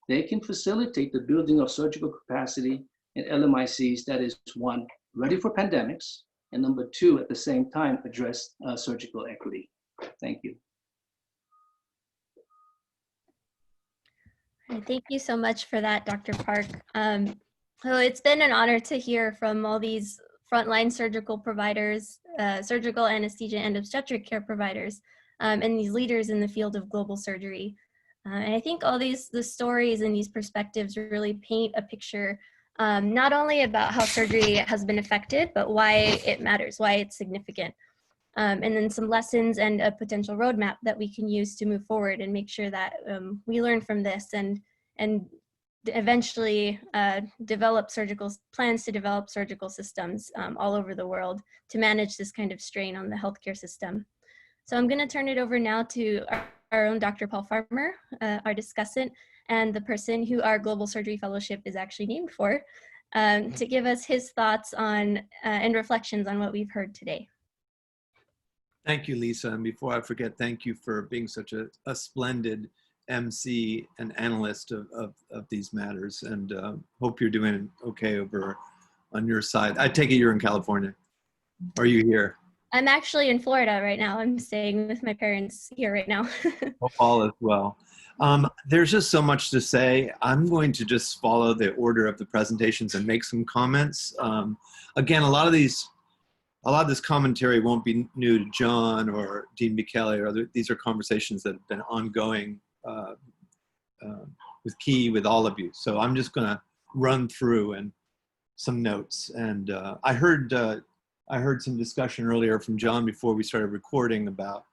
they can facilitate the building of surgical capacity in LMICs that is, one, ready for pandemics, and number two, at the same time, address surgical equity. Thank you. Thank you so much for that, Dr. Park. So it's been an honor to hear from all these frontline surgical providers, surgical anesthesia and obstetric care providers, and these leaders in the field of global surgery. And I think all the stories and these perspectives really paint a picture not only about how surgery has been affected, but why it matters, why it's significant. And then some lessons and a potential roadmap that we can use to move forward and make sure that we learn from this and eventually develop plans to develop surgical systems all over the world to manage this kind of strain on the healthcare system. So I'm going to turn it over now to our own Dr. Paul Farmer, our discussant, and the person who our Global Surgery Fellowship is actually named for, to give us his thoughts on and reflections on what we've heard today. Thank you, Lisa. And before I forget, thank you for being such a splendid MC and analyst of these matters. And hope you're doing okay over on your side. I take it you're in California. Are you here? I'm actually in Florida right now. I'm staying with my parents here right now. All is well. There's just so much to say. I'm going to just follow the order of the presentations and make some comments. Again, a lot of this commentary won't be new to John or Dean Bekele or other. These are conversations that have been ongoing with Kee, with all of you. So I'm just going to run through and some notes. And I heard some discussion earlier from John before we started recording about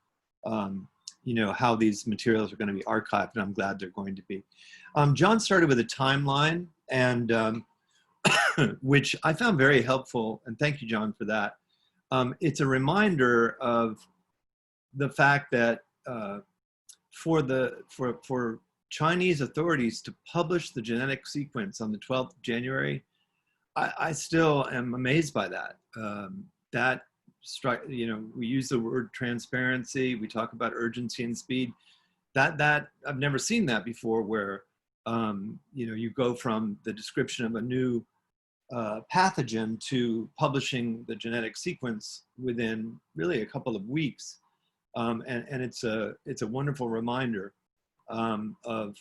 you know, how these materials are going to be archived, and I'm glad they're going to be. John started with a timeline, and which I found very helpful, and thank you, John, for that. It's a reminder of the fact that for Chinese authorities to publish the genetic sequence on the 12th of January, I still am amazed by that. You know, we use the word transparency, we talk about urgency and speed. That I've never seen that before, where you know, you go from the description of a new pathogen to publishing the genetic sequence within really a couple of weeks. And it's a wonderful reminder of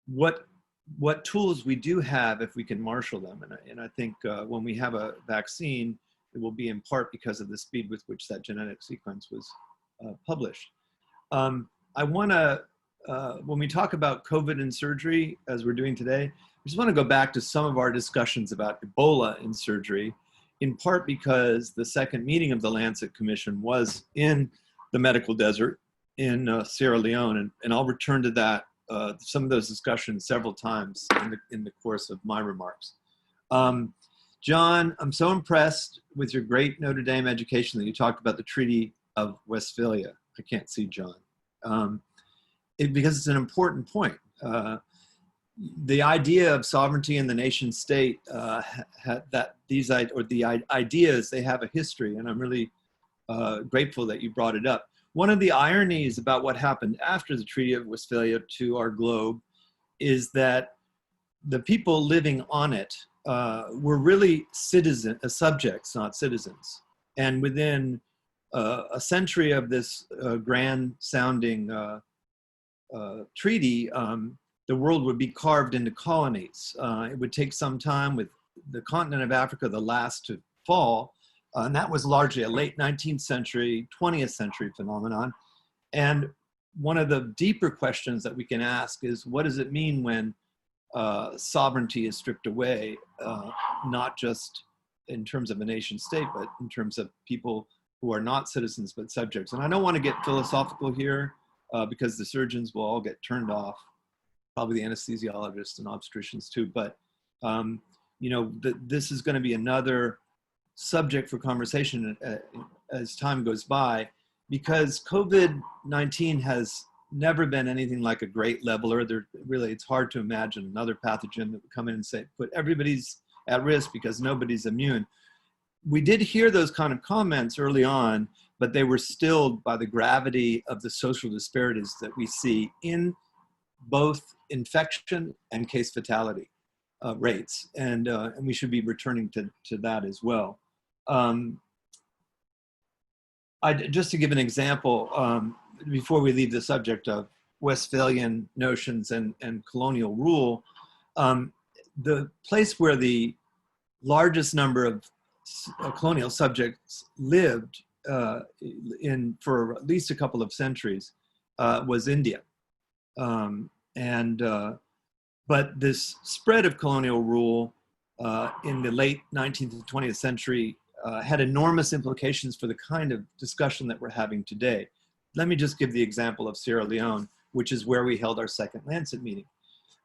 what tools we do have if we can marshal them. And I think when we have a vaccine, it will be in part because of the speed with which that genetic sequence was published. I want to, when we talk about COVID and surgery, as we're doing today, I just want to go back to some of our discussions about Ebola in surgery, in part because the second meeting of the Lancet Commission was in the medical desert in Sierra Leone, and I'll return to that, some of those discussions several times in the course of my remarks. John, I'm so impressed with your great Notre Dame education that you talked about the Treaty of Westphalia. I can't see John. Because it's an important point. The idea of sovereignty in the nation state, the ideas, they have a history, and I'm really grateful that you brought it up. One of the ironies about what happened after the Treaty of Westphalia to our globe is that the people living on it were really subjects, not citizens. And within a century of this grand sounding treaty, the world would be carved into colonies. It would take some time, with the continent of Africa the last to fall, and that was largely a late 19th century, 20th century phenomenon. And one of the deeper questions that we can ask is, what does it mean when sovereignty is stripped away, not just in terms of a nation state, but in terms of people who are not citizens but subjects? And I don't want to get philosophical here, because the surgeons will all get turned off, probably the anesthesiologists and obstetricians too. But you know, this is going to be another subject for conversation as time goes by, because COVID-19 has never been anything like a great leveler. Really, it's hard to imagine another pathogen that would come in and say, put everybody's at risk because nobody's immune. We did hear those kind of comments early on, but they were stilled by the gravity of the social disparities that we see in both infection and case fatality rates. And we should be returning to that as well. Just to give an example, before we leave the subject of Westphalian notions and colonial rule, the place where the largest number of colonial subjects lived for at least a couple of centuries was India. But this spread of colonial rule in the late 19th and 20th century had enormous implications for the kind of discussion that we're having today. Let me just give the example of Sierra Leone, which is where we held our second Lancet meeting.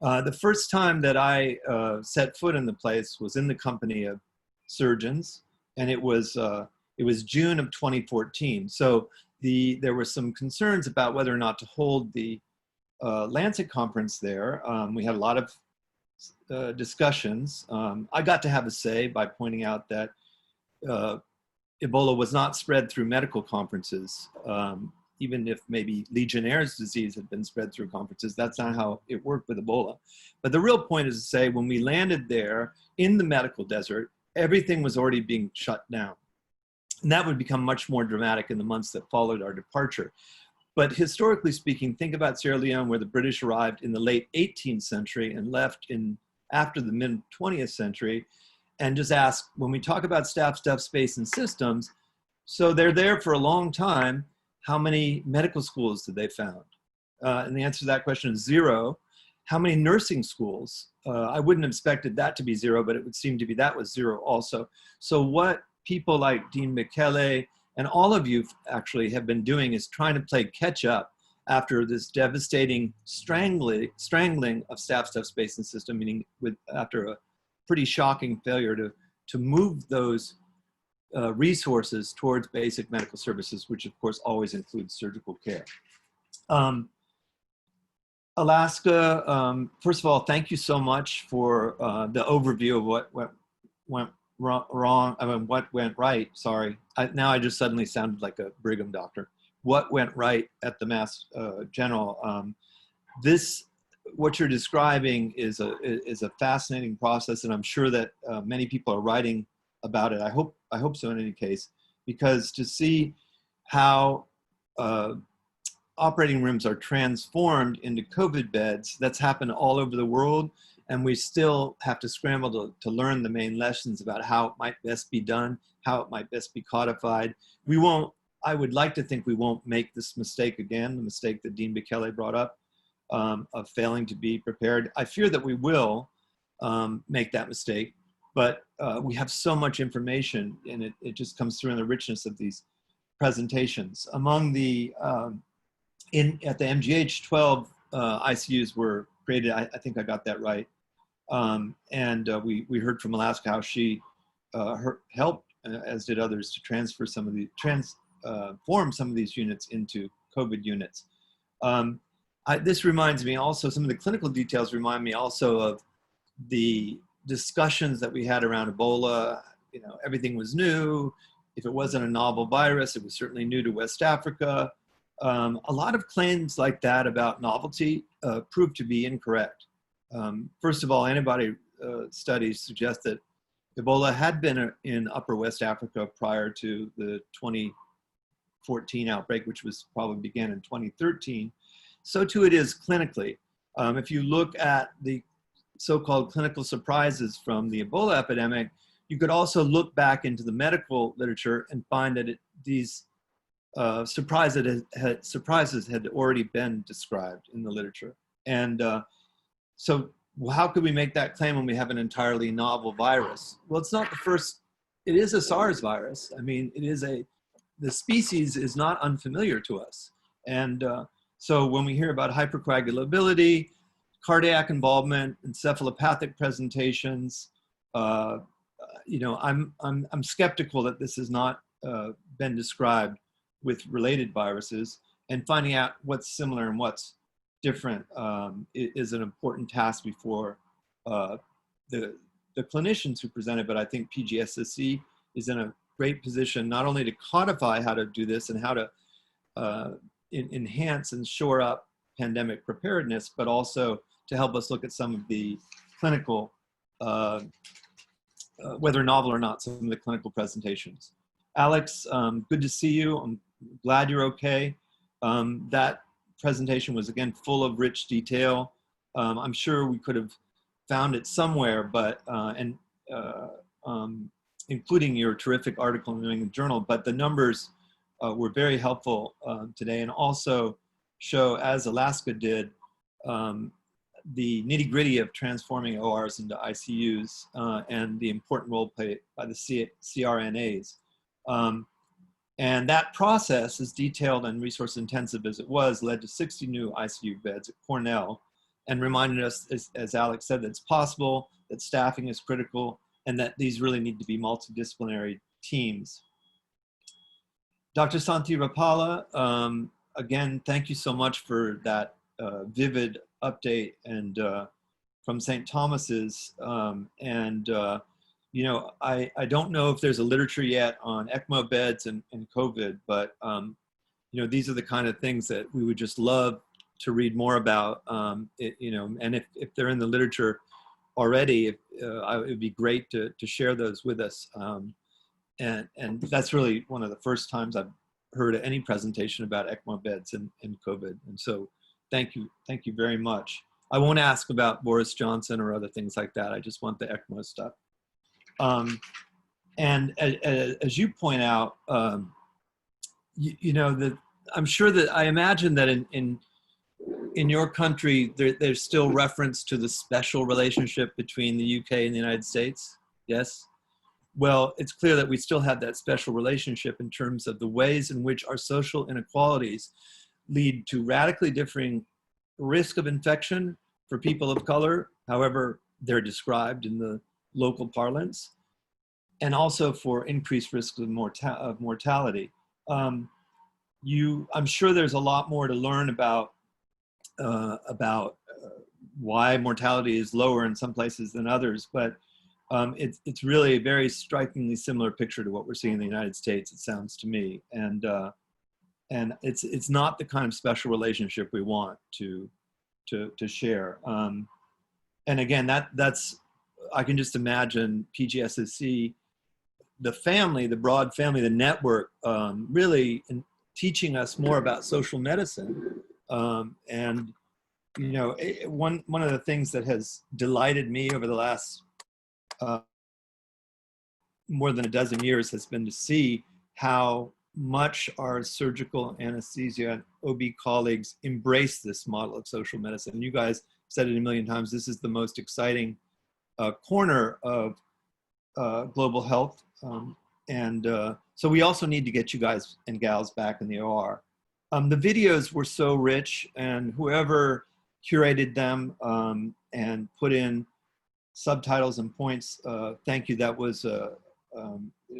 The first time that I set foot in the place was in the company of surgeons, and it was June of 2014. So there were some concerns about whether or not to hold the Lancet conference there. We had a lot of discussions. I got to have a say by pointing out that Ebola was not spread through medical conferences, even if maybe Legionnaire's disease had been spread through conferences. That's not how it worked with Ebola. But the real point is to say, when we landed there in the medical desert, everything was already being shut down. And that would become much more dramatic in the months that followed our departure. But historically speaking, think about Sierra Leone, where the British arrived in the late 18th century and left after the mid 20th century, and just ask, when we talk about staff, space, and systems, so they're there for a long time, how many medical schools did they found? And the answer to that question is 0. How many nursing schools? I wouldn't have expected that to be 0, but it would seem to be that was 0 also. So what people like Dean Bekele and all of you actually have been doing is trying to play catch up after this devastating strangling of staff, space, and system, meaning after a pretty shocking failure to move those resources towards basic medical services, which of course always includes surgical care. Alaska, first of all, thank you so much for the overview of what went wrong, what went right, sorry. Now I just suddenly sounded like a Brigham doctor. What went right at the Mass General. What you're describing is a fascinating process, and I'm sure that many people are writing about it. I hope so in any case, because to see how operating rooms are transformed into COVID beds, that's happened all over the world, and we still have to scramble to learn the main lessons about how it might best be done, how it might best be codified. I would like to think we won't make this mistake again, the mistake that Dean Bekele brought up, of failing to be prepared. I fear that we will make that mistake, but we have so much information, and it just comes through in the richness of these presentations. Among the, at the MGH, 12 ICUs were created. I think I got that right. We heard from Alaska how she helped, as did others, to transfer some of the, transform some of these units into COVID units. This reminds me also, some of the clinical details remind me also of the discussions that we had around Ebola. You know, everything was new. If it wasn't a novel virus, it was certainly new to West Africa. A lot of claims like that about novelty proved to be incorrect. First of all, antibody studies suggest that Ebola had been in Upper West Africa prior to the 2014 outbreak, which was probably began in 2013. So too it is clinically. If you look at the so-called clinical surprises from the Ebola epidemic, you could also look back into the medical literature and find that these surprises had already been described in the literature. And so how could we make that claim when we have an entirely novel virus? Well, it's not the first, it is a SARS virus. I mean, the species is not unfamiliar to us. And so when we hear about hypercoagulability, cardiac involvement, encephalopathic presentations, you know, I'm skeptical that this has not been described with related viruses, and finding out what's similar and what's different is an important task before the clinicians who presented, but I think PGSSC is in a great position not only to codify how to do this and how to enhance and shore up pandemic preparedness, but also to help us look at some of the clinical, whether novel or not, some of the clinical presentations. Alex, good to see you. I'm glad you're okay. That presentation was, again, full of rich detail. I'm sure we could have found it somewhere, but including your terrific article in the New England Journal, but the numbers were very helpful today, and also show, as Alaska did, the nitty-gritty of transforming ORs into ICUs and the important role played by the CRNAs. And that process, as detailed and resource intensive as it was, led to 60 new ICU beds at Cornell, and reminded us, as Alex said, that it's possible, that staffing is critical, and that these really need to be multidisciplinary teams. Dr. Santhirapala, again, thank you so much for that vivid update and from St. Thomas's. You know, I don't know if there's a literature yet on ECMO beds and COVID, but you know, these are the kind of things that we would just love to read more about. You know, and if they're in the literature already, it would be great to share those with us. And that's really one of the first times I've heard any presentation about ECMO beds and COVID. And so thank you very much. I won't ask about Boris Johnson or other things like that. I just want the ECMO stuff. And as you point out, you know, I'm sure that I imagine that in your country, there's still reference to the special relationship between the UK and the United States. Yes. Well, it's clear that we still have that special relationship in terms of the ways in which our social inequalities lead to radically differing risk of infection for people of color, however they're described in the local parlance, and also for increased risk of mortality. I'm sure there's a lot more to learn about why mortality is lower in some places than others, but it's really a very strikingly similar picture to what we're seeing in the United States, it sounds to me, and it's not the kind of special relationship we want to share. And again, that's I can just imagine PGSSC, the family, the broad family, the network, really teaching us more about social medicine. And you know, one of the things that has delighted me over the last more than a dozen years has been to see how much our surgical anesthesia and OB colleagues embrace this model of social medicine. You guys said it a million times, this is the most exciting corner of global health. So we also need to get you guys and gals back in the OR. The videos were so rich, and whoever curated them and put in subtitles and points, thank you. That was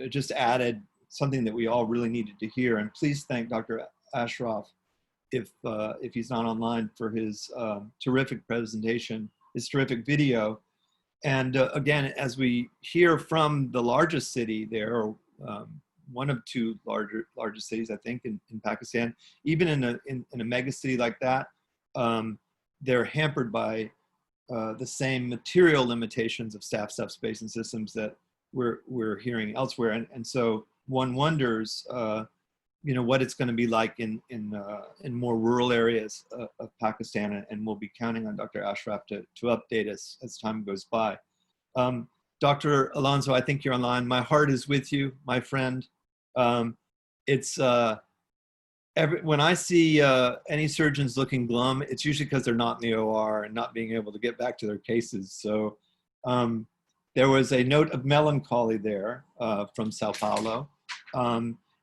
just added something that we all really needed to hear. And please thank Dr. Ashraf, if he's not online, for his terrific presentation, his terrific video. And again, as we hear from the largest city there, or one of two largest cities, I think, in Pakistan, even in a mega city like that, they're hampered by the same material limitations of staff, subspace, and systems that we're hearing elsewhere. And so one wonders, you know, what it's going to be like in more rural areas of Pakistan, and we'll be counting on Dr. Ashraf to update us as time goes by. Dr. Alonso, I think you're online. My heart is with you, my friend. It's when I see any surgeons looking glum, it's usually because they're not in the OR and not being able to get back to their cases. So there was a note of melancholy there from Sao Paulo.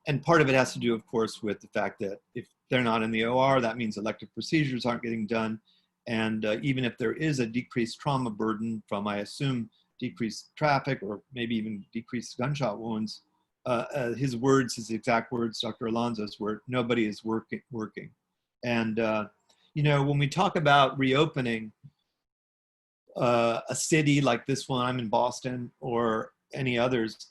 And part of it has to do, of course, with the fact that if they're not in the OR, that means elective procedures aren't getting done. And even if there is a decreased trauma burden from, I assume, decreased traffic or maybe even decreased gunshot wounds, his words, his exact words, Dr. Alonso's were, nobody is working. And, you know, when we talk about reopening a city like this one, I'm in Boston, or any others,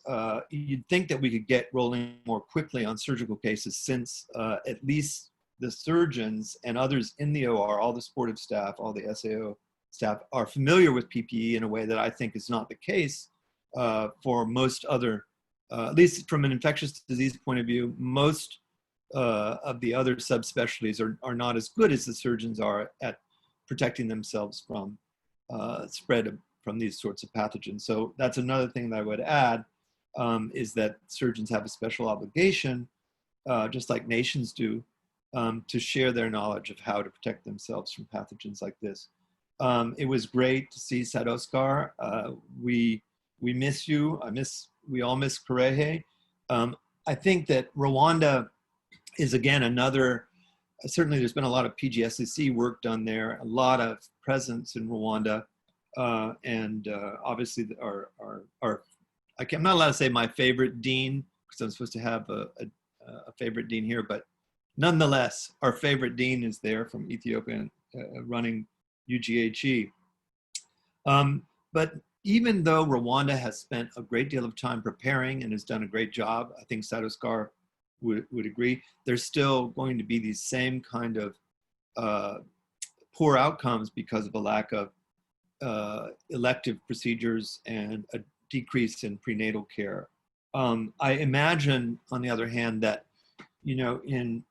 you'd think that we could get rolling more quickly on surgical cases, since at least the surgeons and others in the OR, all the supportive staff, all the SAO staff are familiar with PPE in a way that I think is not the case for most other, at least from an infectious disease point of view, most of the other subspecialties are not as good as the surgeons are at protecting themselves from spread from these sorts of pathogens. So that's another thing that I would add, is that surgeons have a special obligation, just like nations do, to share their knowledge of how to protect themselves from pathogens like this. It was great to see Sadoscar. We miss you. We all miss Karehe. I think that Rwanda is, again, another, certainly there's been a lot of PGSSC work done there, a lot of presence in Rwanda. And obviously I'm not allowed to say my favorite dean, because I'm supposed to have a favorite dean here, but nonetheless, our favorite dean is there from Ethiopia, running UGHE. But even though Rwanda has spent a great deal of time preparing and has done a great job, I think Sadoscar would agree, there's still going to be these same kind of poor outcomes because of a lack of elective procedures and a decrease in prenatal care. I imagine, on the other hand, that, you know, in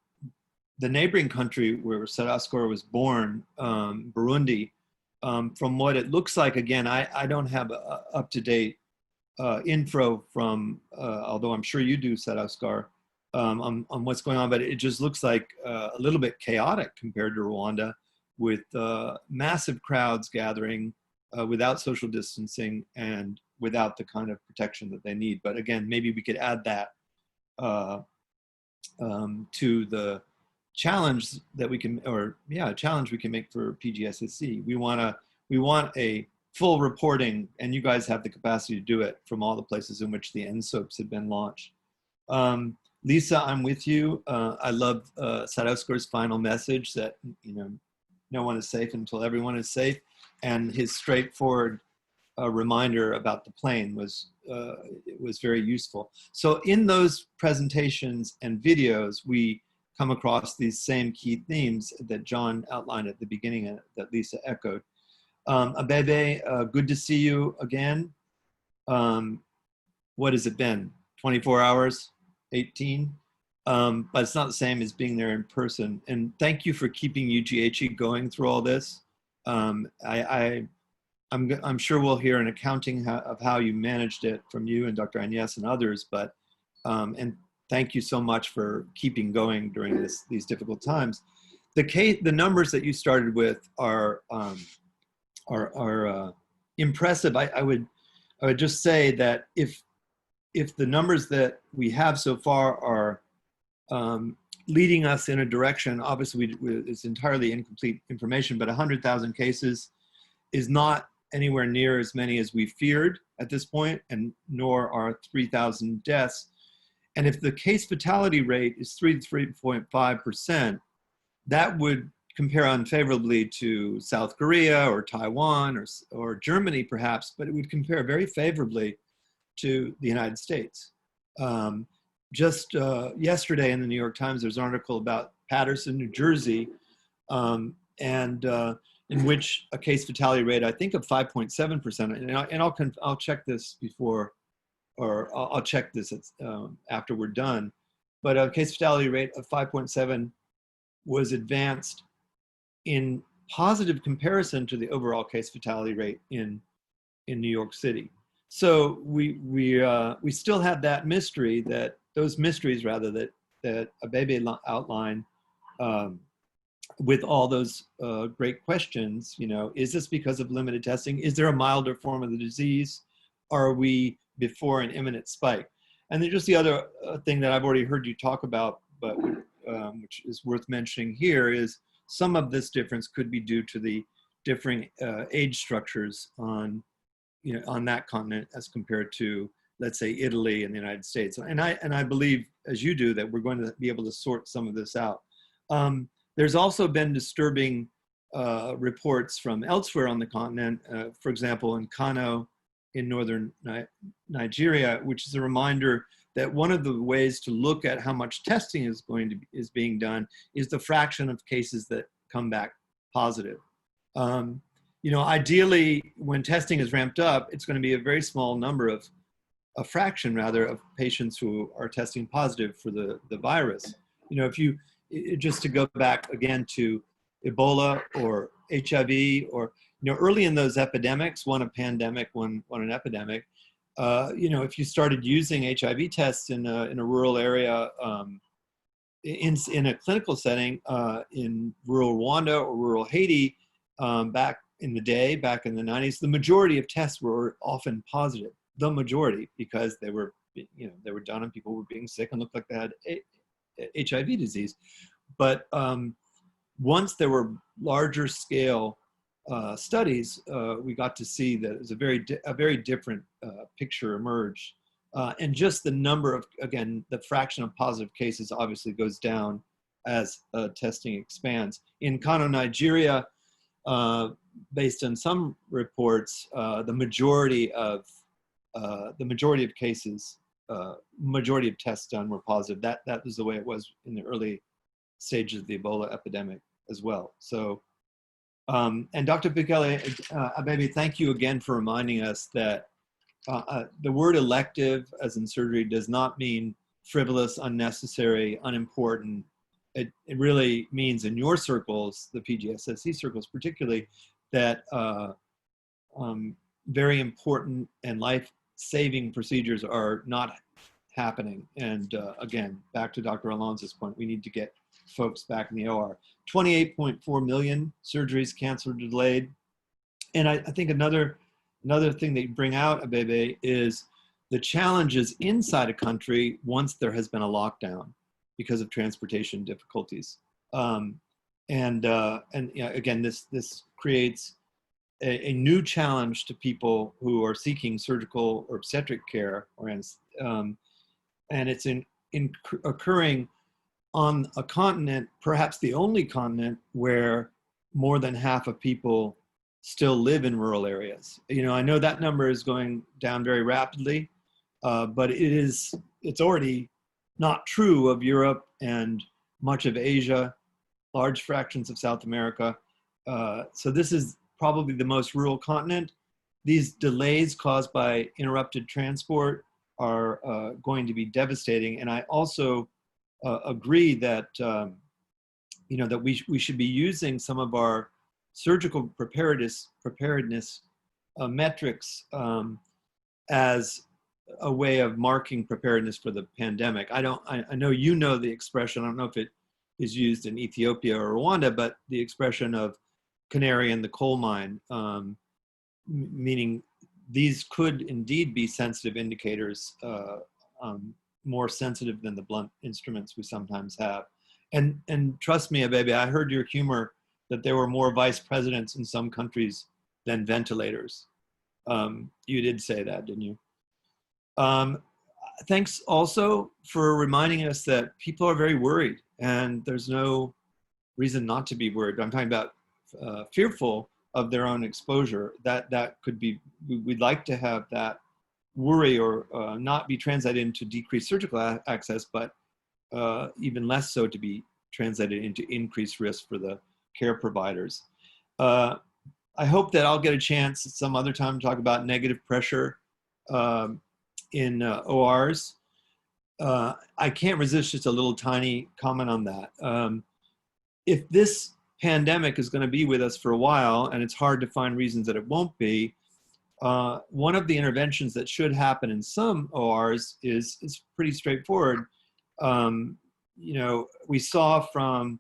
the neighboring country where Sadoscar was born, Burundi, from what it looks like, again, I don't have up-to-date info from, although I'm sure you do, Sadoscar, on what's going on, but it just looks like a little bit chaotic compared to Rwanda, with massive crowds gathering without social distancing and without the kind of protection that they need. But again, maybe we could add that to the challenge that we can, a challenge we can make for PGSSC. We want a full reporting, and you guys have the capacity to do it, from all the places in which the NSOAPs have been launched. Lisa, I'm with you. I love Sadoscar's final message that, you know, no one is safe until everyone is safe, and his straightforward reminder about the plane was very useful. So in those presentations and videos, we come across these same key themes that John outlined at the beginning and that Lisa echoed. Abebe, good to see you again. What has it been? 24 hours? 18? But it's not the same as being there in person. And thank you for keeping UGHE going through all this. I'm sure we'll hear an accounting of how you managed it from you and Dr. Agnes and others, but, and thank you so much for keeping going during these difficult times. The numbers that you started with are impressive. I would just say that if the numbers that we have so far are leading us in a direction, obviously it's entirely incomplete information, but 100,000 cases is not anywhere near as many as we feared at this point, and nor are 3,000 deaths. And if the case fatality rate is 3 to 3.5%, that would compare unfavorably to South Korea or Taiwan or Germany perhaps, but it would compare very favorably to the United States. Just yesterday in the New York Times, there's an article about Paterson, New Jersey, in which a case fatality rate, I think, of 5.7%. And I'll check this before, or I'll check this after we're done. But a case fatality rate of 5.7 was advanced in positive comparison to the overall case fatality rate in New York City. So we still have that mystery, those mysteries rather, that Abebe outlined, with all those great questions. You know, is this because of limited testing? Is there a milder form of the disease? Are we before an imminent spike? And then just the other thing that I've already heard you talk about, but which is worth mentioning here, is some of this difference could be due to the differing age structures on on that continent as compared to, let's say, Italy and the United States. And I believe, as you do, that we're going to be able to sort some of this out. There's also been disturbing reports from elsewhere on the continent, for example, in Kano in northern Nigeria, which is a reminder that one of the ways to look at how much testing is being done is the fraction of cases that come back positive. Ideally, when testing is ramped up, it's going to be a very small number of, a fraction rather, of patients who are testing positive for the virus. If you, just to go back again to Ebola or HIV, or early in those epidemics, one a pandemic, one an epidemic, if you started using HIV tests in a rural area, in a clinical setting, in rural Rwanda or rural Haiti, back in the day, back in the 90s, the majority of tests were often positive. The majority, because they were done and people were being sick and looked like they had HIV disease. But once there were larger scale studies, we got to see that it was a very different picture emerged. And just the number of, again, the fraction of positive cases obviously goes down as testing expands. In Kano, Nigeria, based on some reports, the majority of cases, majority of tests done were positive. That was the way it was in the early stages of the Ebola epidemic as well. So, and Dr. Bekele, Abebe, thank you again for reminding us that the word elective, as in surgery, does not mean frivolous, unnecessary, unimportant. It really means, in your circles, the PGSSC circles particularly, that very important and life-saving procedures are not happening. And again, back to Dr. Alonso's point, we need to get folks back in the OR. 28.4 million surgeries canceled or delayed. And I think another thing that you bring out, Abebe, is the challenges inside a country once there has been a lockdown because of transportation difficulties. Again, this creates a new challenge to people who are seeking surgical or obstetric care, and it's occurring on a continent, perhaps the only continent, where more than half of people still live in rural areas. I know that number is going down very rapidly, but it's already not true of Europe and much of Asia, large fractions of South America. So this is probably the most rural continent. These delays caused by interrupted transport are going to be devastating. And I also agree that that we should be using some of our surgical preparedness metrics as a way of marking preparedness for the pandemic. I know you know the expression. I don't know if it is used in Ethiopia or Rwanda, but the expression of canary in the coal mine, meaning these could indeed be sensitive indicators, more sensitive than the blunt instruments we sometimes have. And trust me, Abebe, I heard your humor that there were more vice presidents in some countries than ventilators. You did say that, didn't you? Thanks also for reminding us that people are very worried, and there's no reason not to be worried. I'm talking about fearful of their own exposure. That could be, we'd like to have that worry or not be translated into decreased surgical access, but even less so to be translated into increased risk for the care providers. I hope that I'll get a chance at some other time to talk about negative pressure in ORs. I can't resist just a little tiny comment on that. If this pandemic is going to be with us for a while, and it's hard to find reasons that it won't be, one of the interventions that should happen in some ORs is pretty straightforward. We saw from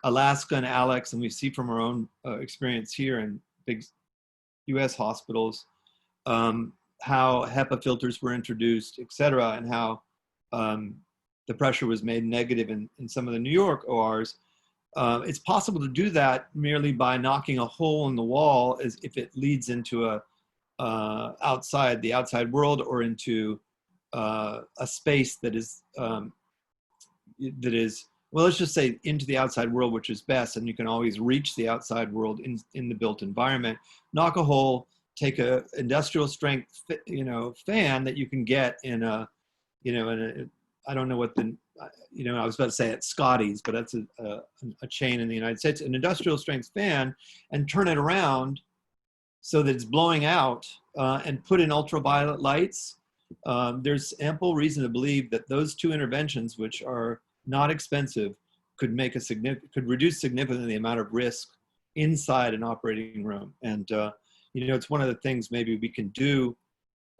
Alaska and Alex, and we see from our own experience here in big US hospitals, how HEPA filters were introduced, et cetera, and how the pressure was made negative in some of the New York ORs. It's possible to do that merely by knocking a hole in the wall as if it leads into a outside the outside world or into a space that is, well, let's just say into the outside world, which is best, and you can always reach the outside world in the built environment. Knock a hole, take a industrial strength, fan that you can get in a, I don't know what the, I was about to say at Scotty's, but that's a chain in the United States, an industrial strength fan, and turn it around so that it's blowing out, and put in ultraviolet lights. There's ample reason to believe that those two interventions, which are not expensive, could reduce significantly the amount of risk inside an operating room. And it's one of the things maybe we can do,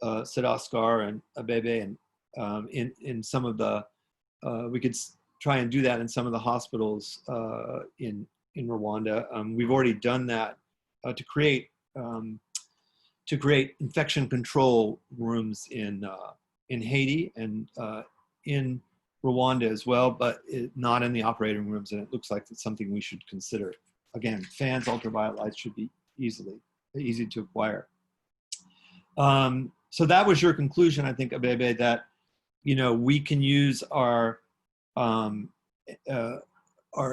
Sadoscar and Abebe, and in some of the, we could try and do that in some of the hospitals in Rwanda. We've already done that to create infection control rooms in Haiti and in Rwanda as well, but not in the operating rooms, and it looks like it's something we should consider. Again, fans, ultraviolet lights should be easy to acquire. So that was your conclusion, I think, Abebe, that we can use our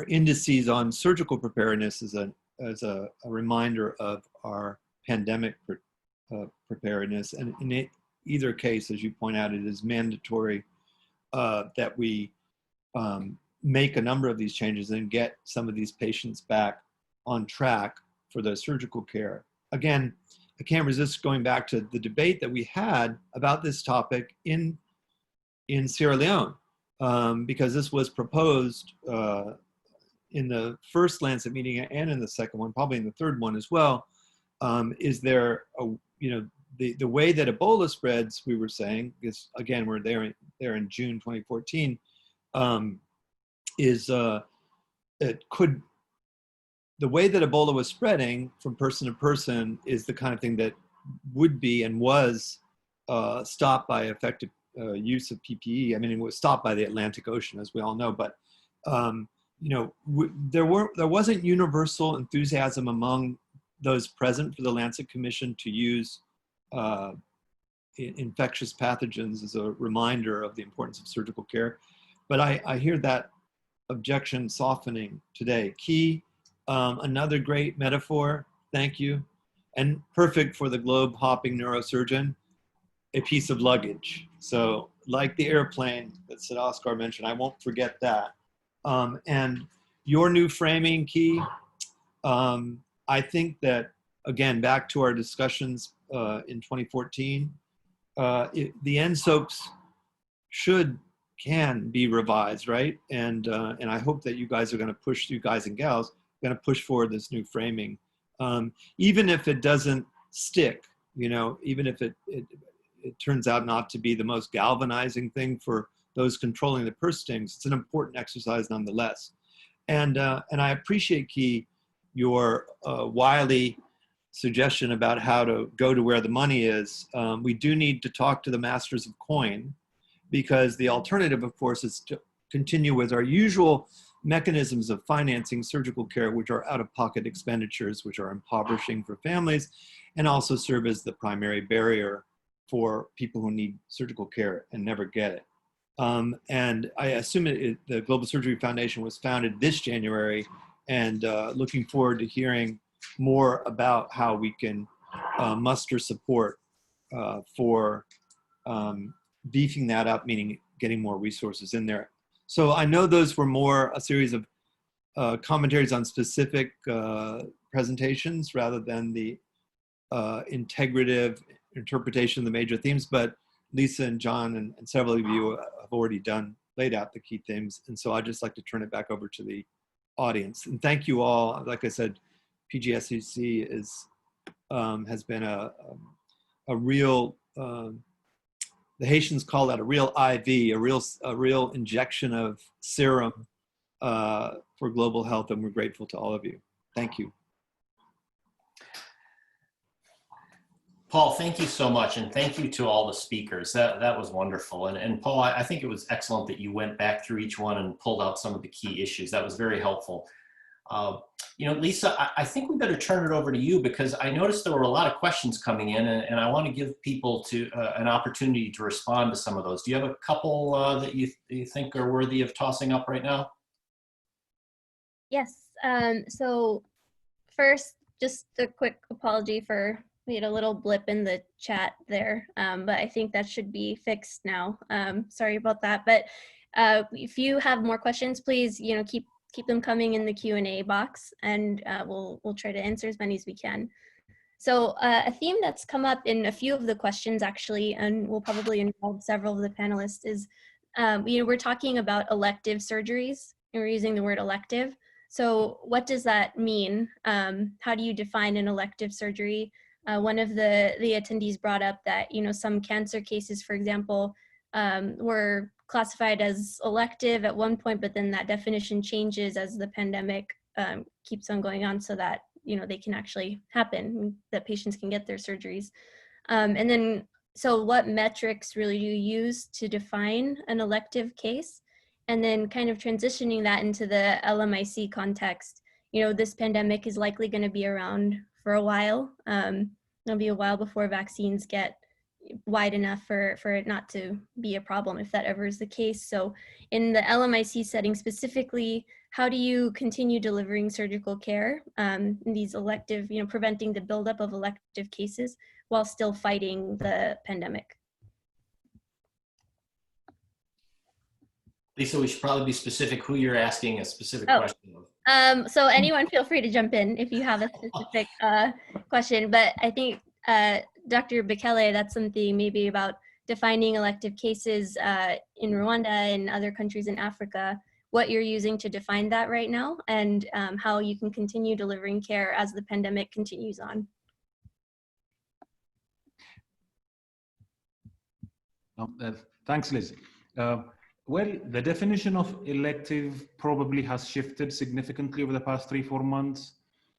indices on surgical preparedness as a reminder of our pandemic preparedness, and in either case, as you point out, it is mandatory that we make a number of these changes and get some of these patients back on track for their surgical care. Again, I can't resist going back to the debate that we had about this topic in Sierra Leone, because this was proposed in the first Lancet meeting and in the second one, probably in the third one as well. Is there the way that Ebola spreads, we were saying, is, again, we're there in June 2014, the way that Ebola was spreading from person to person is the kind of thing that would be and was stopped by effective use of PPE. I mean, it was stopped by the Atlantic Ocean, as we all know, but there wasn't universal enthusiasm among those present for the Lancet Commission to use infectious pathogens as a reminder of the importance of surgical care. But I hear that objection softening today. Kee, another great metaphor, thank you. And perfect for the globe hopping neurosurgeon, a piece of luggage. So like the airplane that Sadoscar mentioned, I won't forget that. And your new framing, Kee, I think that, again, back to our discussions in 2014, the NSOAPs can be revised, right? And I hope that you guys are going to push, you guys and gals, going to push forward this new framing, even if it doesn't stick, even if it turns out not to be the most galvanizing thing for those controlling the purse strings. It's an important exercise nonetheless. And I appreciate, Kee, your wily suggestion about how to go to where the money is. We do need to talk to the masters of coin, because the alternative, of course, is to continue with our usual mechanisms of financing surgical care, which are out-of-pocket expenditures, which are impoverishing for families, and also serve as the primary barrier for people who need surgical care and never get it. And I assume the Global Surgery Foundation was founded this January, and looking forward to hearing more about how we can muster support for beefing that up, meaning getting more resources in there. So I know those were more a series of commentaries on specific presentations rather than the integrative interpretation of the major themes, but Lisa and John and several of you have already laid out the key themes. And so I'd just like to turn it back over to the audience. And thank you all. Like I said, PGSSC has been a real, the Haitians call that a real IV, a real injection of serum for global health, and we're grateful to all of you. Thank you. Paul, thank you so much, and thank you to all the speakers. That was wonderful. And Paul, I think it was excellent that you went back through each one and pulled out some of the key issues. That was very helpful. Lisa, I think we better turn it over to you because I noticed there were a lot of questions coming in, and I want to give people an opportunity to respond to some of those. Do you have a couple that you think are worthy of tossing up right now? Yes. So first, just a quick apology for we had a little blip in the chat there, but I think that should be fixed now. Sorry about that. But if you have more questions, please, keep them coming in the Q&A box, and we'll try to answer as many as we can. So a theme that's come up in a few of the questions actually, and will probably involve several of the panelists, is we're talking about elective surgeries, and we're using the word elective. So what does that mean? How do you define an elective surgery? One of the attendees brought up that some cancer cases, for example, were classified as elective at one point, but then that definition changes as the pandemic keeps on going on, so that they can actually happen, that patients can get their surgeries. And then, so what metrics really do you use to define an elective case? And then kind of transitioning that into the LMIC context, this pandemic is likely going to be around for a while. It'll be a while before vaccines get wide enough for it not to be a problem, if that ever is the case. So in the LMIC setting specifically, how do you continue delivering surgical care in these elective, preventing the buildup of elective cases while still fighting the pandemic? Lisa, we should probably be specific who you're asking a specific question of. So anyone feel free to jump in if you have a specific question, but I think Dr. Bekele, that's something maybe about defining elective cases in Rwanda and other countries in Africa, what you're using to define that right now, and how you can continue delivering care as the pandemic continues on. Thanks, Liz. Well, the definition of elective probably has shifted significantly over the past 3-4 months.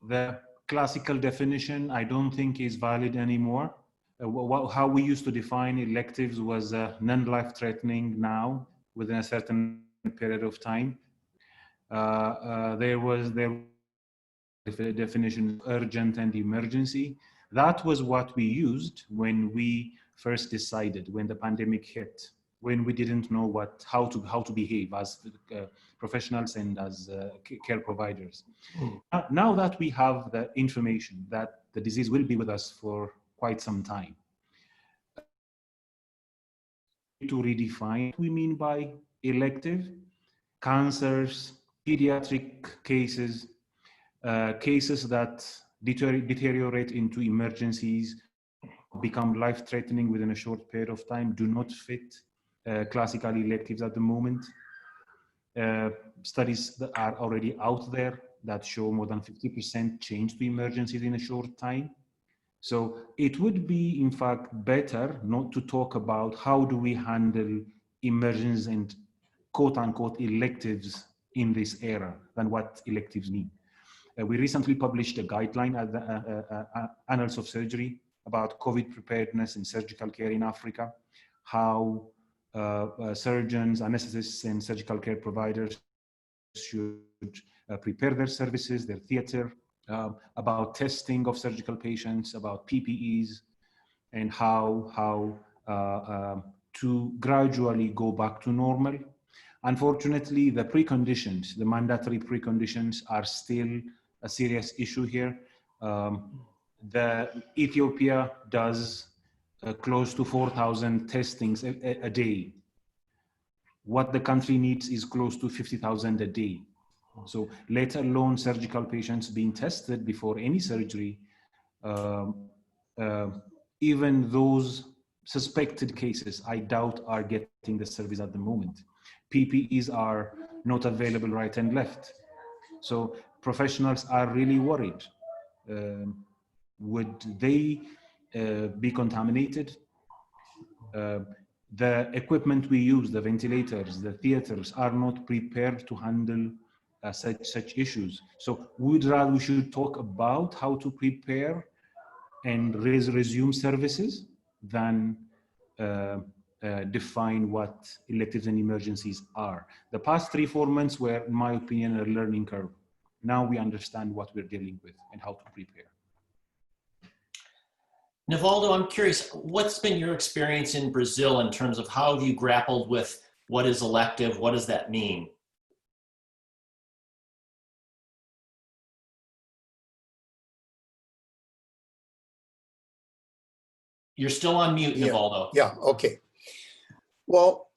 The classical definition, I don't think, is valid anymore. How we used to define electives was non-life-threatening now within a certain period of time. There was the definition of urgent and emergency. That was what we used when we first decided, when the pandemic hit, when we didn't know how to behave as professionals and as care providers. Now that we have the information that the disease will be with us for quite some time, to redefine what we mean by elective, cancers, pediatric cases, cases that deteriorate into emergencies, become life-threatening within a short period of time, do not fit classical electives at the moment. Studies that are already out there that show more than 50% change to emergencies in a short time. So it would be, in fact, better not to talk about how do we handle emergencies and quote-unquote electives in this era than what electives mean. We recently published a guideline at the Annals of Surgery about COVID preparedness in surgical care in Africa, how surgeons, anesthetists, and surgical care providers should prepare their services, their theater, about testing of surgical patients, about PPEs, and how to gradually go back to normal. Unfortunately, the preconditions, the mandatory preconditions, are still a serious issue here. Ethiopia does close to 4,000 testings a day. What the country needs is close to 50,000 a day. So let alone surgical patients being tested before any surgery, even those suspected cases, I doubt are getting the service at the moment. PPEs are not available right and left. So professionals are really worried. Would they be contaminated? The equipment we use, the ventilators, the theaters, are not prepared to handle such issues. So we should talk about how to prepare and resume services than define what electives and emergencies are. The past 3-4 months were, in my opinion, a learning curve. now we understand what we're dealing with and how to prepare. Nivaldo, I'm curious, what's been your experience in Brazil in terms of how have you grappled with what is elective? What does that mean? You're still on mute, Nivaldo. Yeah, okay. Well,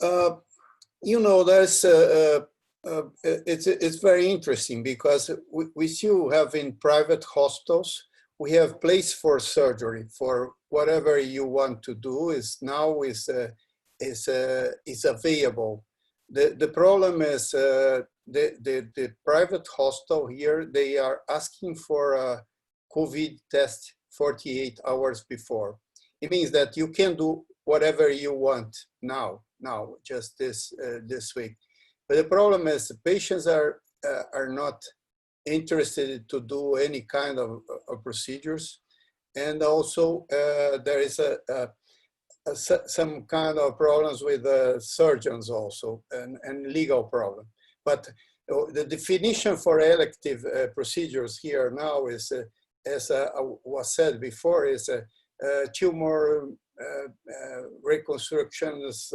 you know, there's it's very interesting because we still have in private hospitals, we have place for surgery for whatever you want to do is now is available. The problem is the private hospital here, they are asking for a COVID test 48 hours before. It means that you can do whatever you want now, just this week. But the problem is the patients are not interested to do any kind of procedures. And also there is some kind of problems with surgeons also and legal problem. But the definition for elective procedures here now is, as was said before, is tumor reconstructions,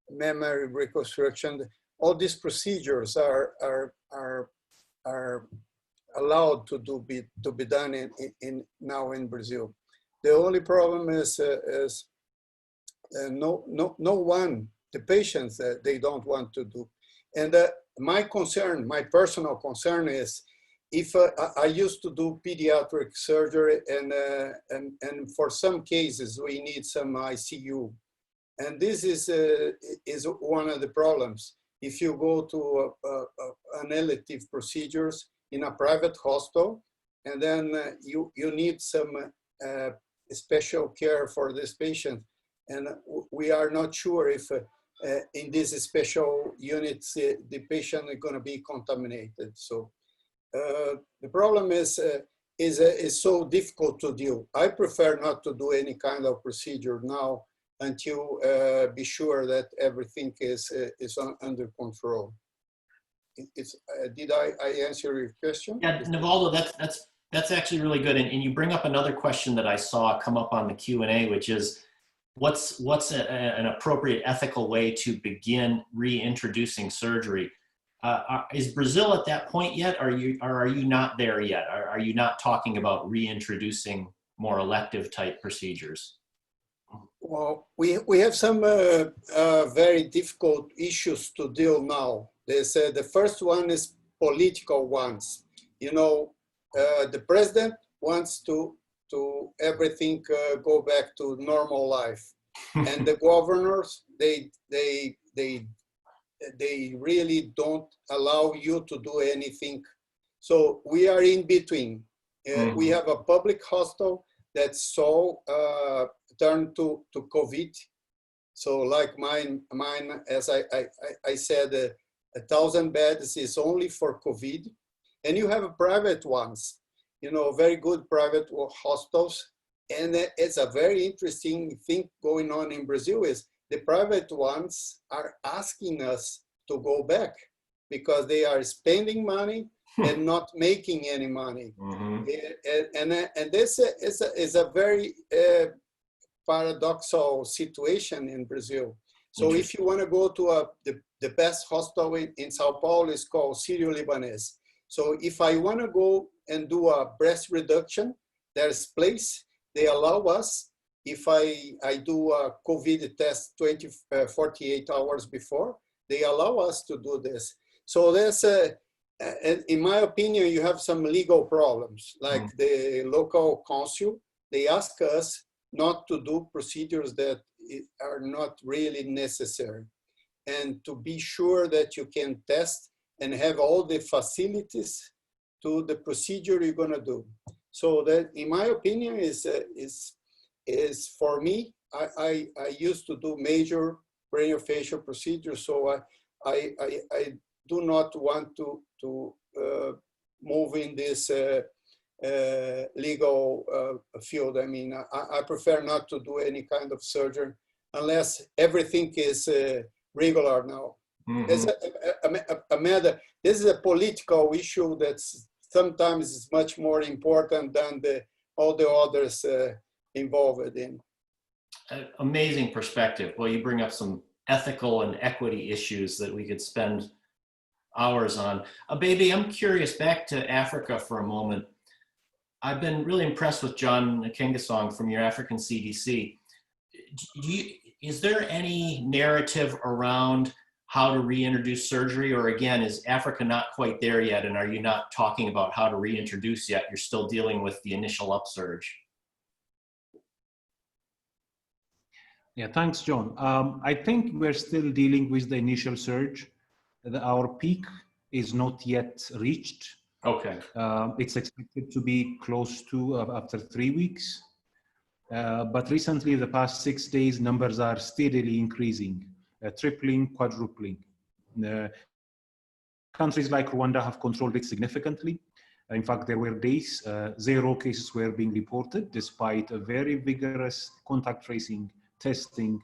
memory reconstruction. All these procedures are allowed to be done now in Brazil. The only problem is no one, the patients, they don't want to do. And my concern, my personal concern is, if I used to do pediatric surgery and for some cases we need some ICU. And this is one of the problems. If you go to an elective procedures in a private hospital, and then you need some special care for this patient, and we are not sure if in these special units the patient is going to be contaminated. So the problem is so difficult to deal. I prefer not to do any kind of procedure now until be sure that everything is under control. Did I answer your question? Yeah, Nivaldo, that's actually really good. And you bring up another question that I saw come up on the Q&A, which is, what's an appropriate ethical way to begin reintroducing surgery? Is Brazil at that point yet? Or are you not there yet? Are you not talking about reintroducing more elective type procedures? Well, we have some very difficult issues to deal now. The first one is political ones. You know, the president wants to everything go back to normal life, and the governors they really don't allow you to do anything. So we are in between. We have a public hospital that's so turned to COVID. So like mine, as I said, 1,000 beds is only for COVID. And you have private ones, you know, very good private hospitals. And it's a very interesting thing going on in Brazil is the private ones are asking us to go back because they are spending money and not making any money. And this is a very paradoxical situation in Brazil. So if you want to go to the best hospital in Sao Paulo, is called Sírio-Libanês. So if I want to go and do a breast reduction, there's place. They allow us, if I do a COVID test 48 hours before, they allow us to do this. So there's in my opinion, you have some legal problems, like the local council, they ask us not to do procedures that are not really necessary, and to be sure that you can test and have all the facilities to the procedure you're going to do. So that, in my opinion, is for me. I used to do major craniofacial procedures, so I do not want to move in this legal field. I mean, I prefer not to do any kind of surgery unless everything is regular now. Amanda, this is a political issue that's sometimes is much more important than all the others involved in. Amazing perspective. Well, you bring up some ethical and equity issues that we could spend hours on. Abebe, I'm curious, back to Africa for a moment. I've been really impressed with John Nkengasong from your African CDC. Is there any narrative around how to reintroduce surgery, or again, is Africa not quite there yet, and are you not talking about how to reintroduce yet? You're still dealing with the initial upsurge. Yeah, thanks, John. I think we're still dealing with the initial surge. Our peak is not yet reached. Okay. It's expected to be close to after 3 weeks. But recently, the past 6 days, numbers are steadily increasing, tripling, quadrupling. Countries like Rwanda have controlled it significantly. In fact, there were days, 0 cases were being reported, despite a very vigorous contact tracing, testing.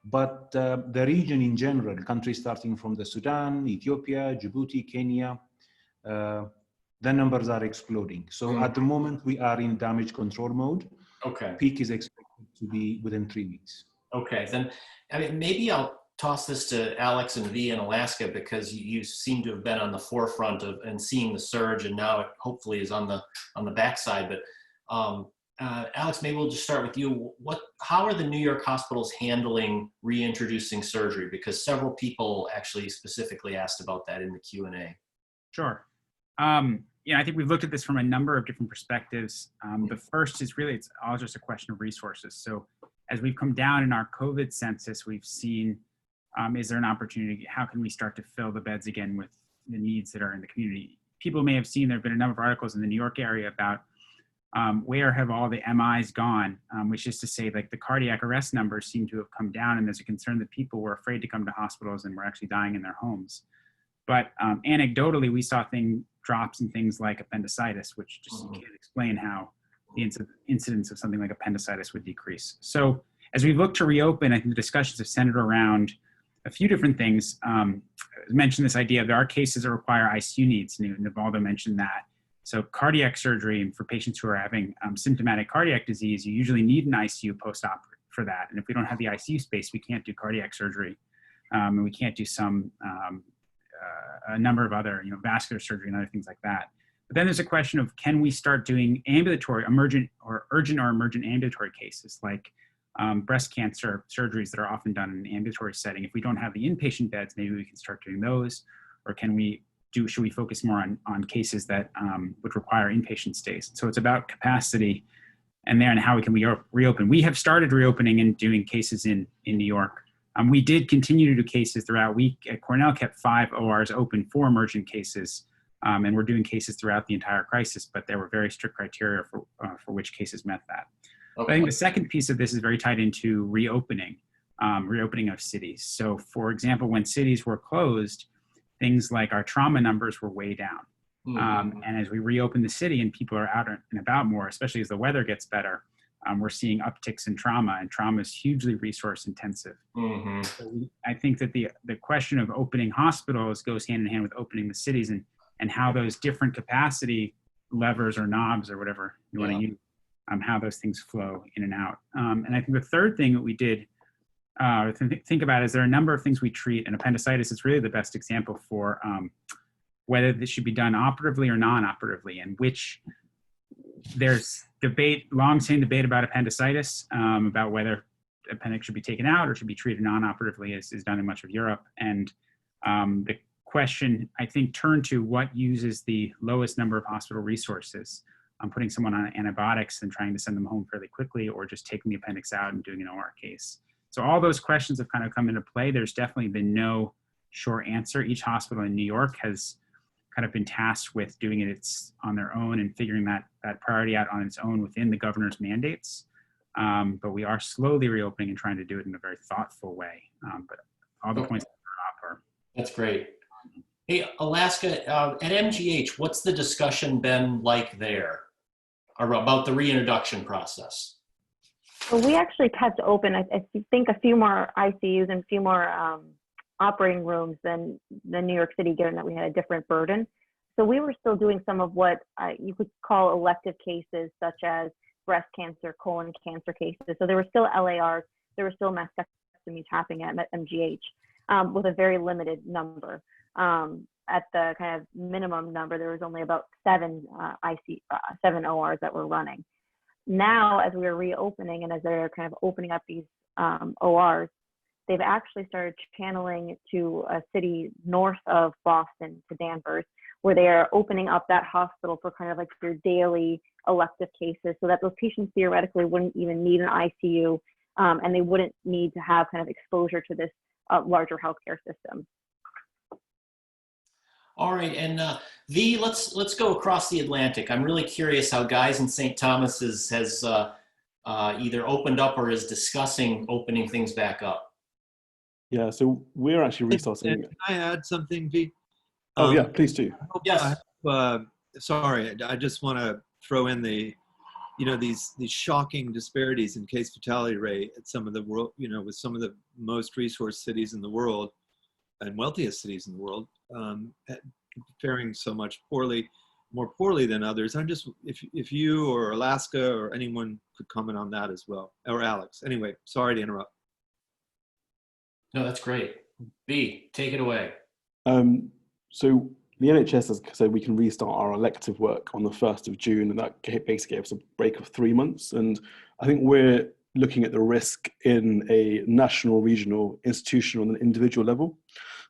But the region in general, countries starting from the Sudan, Ethiopia, Djibouti, Kenya, the numbers are exploding. So at the moment, we are in damage control mode. Okay. Peak is expected to be within 3 weeks. Okay, then, I mean, maybe I'll toss this to Alex and V in Alaska, because you seem to have been on the forefront of and seeing the surge, and now it hopefully is on the backside. But Alex, maybe we'll just start with you. How are the New York hospitals handling reintroducing surgery? Because several people actually specifically asked about that in the Q&A. Sure. I think we've looked at this from a number of different perspectives. The first is really, it's all just a question of resources. So as we've come down in our COVID census, we've seen, is there an opportunity? How can we start to fill the beds again with the needs that are in the community? People may have seen, there have been a number of articles in the New York area about where have all the MIs gone, which is to say, like, the cardiac arrest numbers seem to have come down, and there's a concern that people were afraid to come to hospitals and were actually dying in their homes. But anecdotally, we saw drops in things like appendicitis, which just can't explain how the incidence of something like appendicitis would decrease. So as we look to reopen, I think the discussions have centered around a few different things. I mentioned this idea, there are cases that require ICU needs. Nivaldo mentioned that. So cardiac surgery, and for patients who are having symptomatic cardiac disease, you usually need an ICU post-op for that. And if we don't have the ICU space, we can't do cardiac surgery. And we can't do a number of other, vascular surgery and other things like that. But then there's a question of, can we start doing ambulatory, urgent or emergent ambulatory cases, like breast cancer surgeries that are often done in an ambulatory setting? If we don't have the inpatient beds, maybe we can start doing those. Or should we focus more on cases that would require inpatient stays? So it's about capacity and how we can reopen. We have started reopening and doing cases in New York. We did continue to do cases throughout. We at Cornell kept 5 ORs open for emergent cases, and we're doing cases throughout the entire crisis, but there were very strict criteria for which cases met that. Okay. I think the second piece of this is very tied into reopening of cities. So for example, when cities were closed, things like our trauma numbers were way down. And as we reopen the city and people are out and about more, especially as the weather gets better, we're seeing upticks in trauma, and trauma is hugely resource intensive. So I think that the question of opening hospitals goes hand in hand with opening the cities, and how those different capacity levers or knobs or whatever you want to use, how those things flow in and out. And I think the third thing that we did think about is there are a number of things we treat, and appendicitis is really the best example for whether this should be done operatively or non-operatively, and which there's long-standing debate about appendicitis, about whether appendix should be taken out or should be treated non-operatively, is done in much of Europe. And the question, I think, turned to what uses the lowest number of hospital resources. Putting someone on antibiotics and trying to send them home fairly quickly, or just taking the appendix out and doing an OR case. So all those questions have kind of come into play. There's definitely been no short answer. Each hospital in New York has kind of been tasked with doing it on their own and figuring that priority out on its own within the governor's mandates. But we are slowly reopening and trying to do it in a very thoughtful way. But all the points that are up are. That's great. Hey, Alaska, at MGH, what's the discussion been like there about the reintroduction process? So we actually kept open, I think, a few more ICUs and a few more operating rooms than New York City, given that we had a different burden. So we were still doing some of what you could call elective cases, such as breast cancer, colon cancer cases. So there were still LARs, there were still mastectomies happening at MGH with a very limited number. At the kind of minimum number, there was only about 7 ORs that were running. Now, as we are reopening and as they're kind of opening up these ORs, they've actually started channeling to a city north of Boston, to Danvers, where they are opening up that hospital for kind of like your daily elective cases, so that those patients theoretically wouldn't even need an ICU, and they wouldn't need to have kind of exposure to this larger healthcare system. All right, and let's go across the Atlantic. I'm really curious how Guy's in St. Thomas has either opened up or is discussing opening things back up. Yeah, so we're actually restarting. Can I add something, V? Oh yeah, please do. Yes. Sorry, I just want to throw in the, these shocking disparities in case fatality rate at some of the world, with some of the most resourced cities in the world and wealthiest cities in the world, faring so much more poorly than others. I'm just, if you or Alaska or anyone could comment on that as well, or Alex. Anyway, sorry to interrupt. No, that's great. V, take it away. So the NHS has said we can restart our elective work on the 1st of June, and that basically gave us a break of 3 months. And I think we're looking at the risk in a national, regional, institutional, and individual level.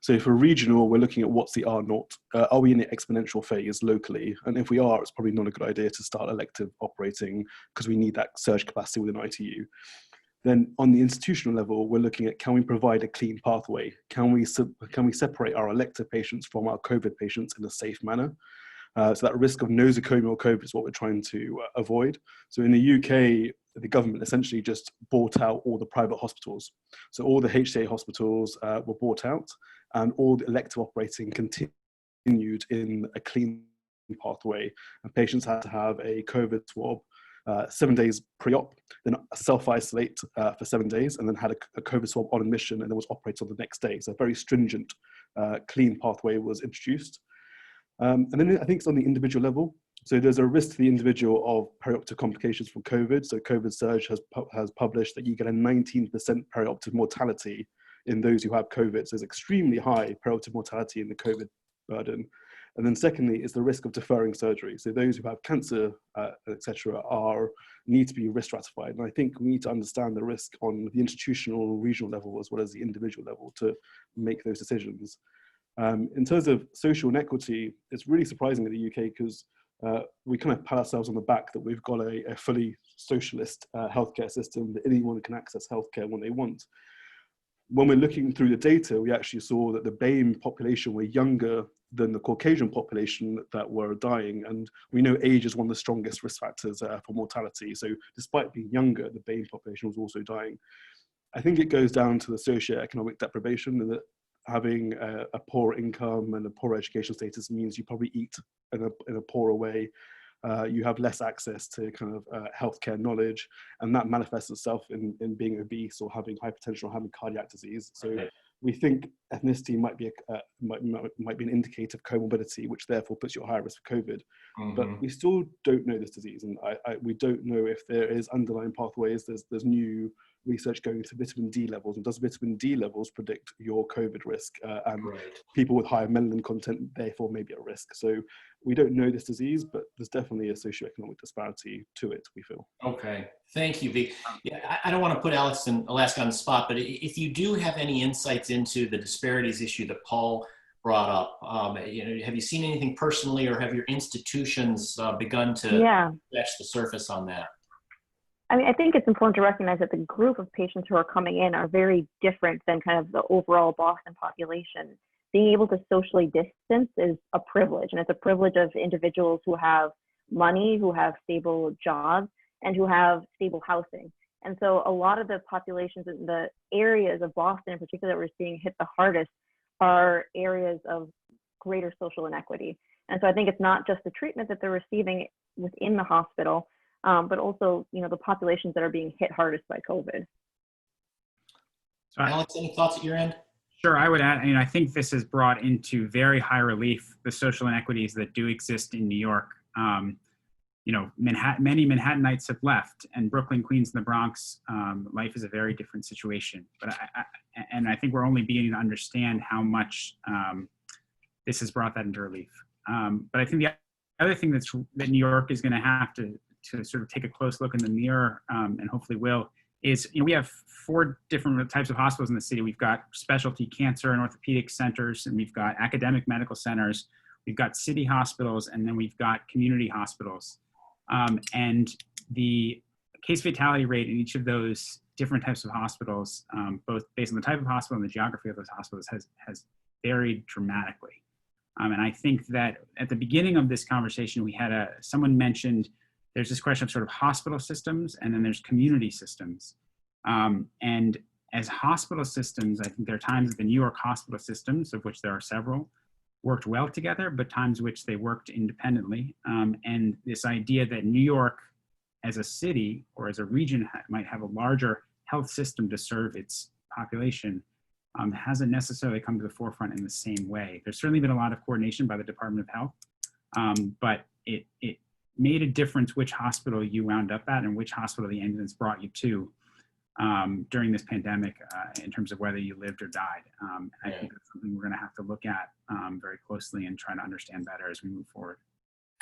So for regional, we're looking at what's the R naught. Are we in the exponential phase locally? And if we are, it's probably not a good idea to start elective operating because we need that surge capacity within ITU. Then on the institutional level, we're looking at, can we provide a clean pathway? Can we separate our elective patients from our COVID patients in a safe manner? So that risk of nosocomial COVID is what we're trying to avoid. So in the UK, the government essentially just bought out all the private hospitals. So all the HCA hospitals were bought out, and all the elective operating continued in a clean pathway. And patients had to have a COVID swab 7 days pre-op, then self-isolate for 7 days, and then had a COVID swab on admission, and then was operated on the next day. So a very stringent, clean pathway was introduced. And then I think it's on the individual level. So there's a risk to the individual of perioperative complications from COVID. So COVID Surge has published that you get a 19% perioperative mortality in those who have COVID. So there's extremely high perioperative mortality in the COVID burden. And then secondly, is the risk of deferring surgery. So those who have cancer, etc., need to be risk stratified. And I think we need to understand the risk on the institutional, regional level, as well as the individual level, to make those decisions. In terms of social inequity, it's really surprising in the UK because we kind of pat ourselves on the back that we've got a fully socialist healthcare system, that anyone can access healthcare when they want. When we're looking through the data, we actually saw that the BAME population were younger than the Caucasian population that were dying. And we know age is one of the strongest risk factors for mortality. So despite being younger, the BAME population was also dying. I think it goes down to the socioeconomic deprivation, and that having a poor income and a poor education status means you probably eat in a poorer way. You have less access to kind of healthcare knowledge, and that manifests itself in being obese or having hypertension or having cardiac disease. So we think ethnicity might be an indicator of comorbidity, which therefore puts you at higher risk for COVID. But we still don't know this disease, and we don't know if there is underlying pathways. There's new research going into vitamin D levels, and does vitamin D levels predict your COVID risk? And people with higher melanin content therefore may be at risk. So we don't know this disease, but there's definitely a socioeconomic disparity to it, we feel. Okay, thank you, V. Yeah, I don't want to put Alex and Alaska on the spot, but if you do have any insights into the disparities issue that Paul brought up, have you seen anything personally, or have your institutions begun to scratch the surface on that? I mean, I think it's important to recognize that the group of patients who are coming in are very different than kind of the overall Boston population. Being able to socially distance is a privilege, and it's a privilege of individuals who have money, who have stable jobs, and who have stable housing. And so a lot of the populations in the areas of Boston in particular that we're seeing hit the hardest are areas of greater social inequity. And so I think it's not just the treatment that they're receiving within the hospital, but also, the populations that are being hit hardest by COVID. Alex, any thoughts at your end? Sure, I would add, I think this has brought into very high relief the social inequities that do exist in New York. Many Manhattanites have left, and Brooklyn, Queens, and the Bronx, life is a very different situation. But I think we're only beginning to understand how much this has brought that into relief. But I think the other thing that New York is going to have to sort of take a close look in the mirror, and hopefully will, is we have 4 different types of hospitals in the city. We've got specialty cancer and orthopedic centers, and we've got academic medical centers. We've got city hospitals, and then we've got community hospitals. And the case fatality rate in each of those different types of hospitals, both based on the type of hospital and the geography of those hospitals, has varied dramatically. And I think that at the beginning of this conversation, we had someone mentioned there's this question of sort of hospital systems, and then there's community systems. And as hospital systems, I think there are times that the New York hospital systems, of which there are several, worked well together, but times which they worked independently. And this idea that New York as a city or as a region might have a larger health system to serve its population hasn't necessarily come to the forefront in the same way. There's certainly been a lot of coordination by the Department of Health, but it made a difference which hospital you wound up at and which hospital the ambulance brought you to during this pandemic in terms of whether you lived or died. I think that's something we're going to have to look at very closely and try to understand better as we move forward.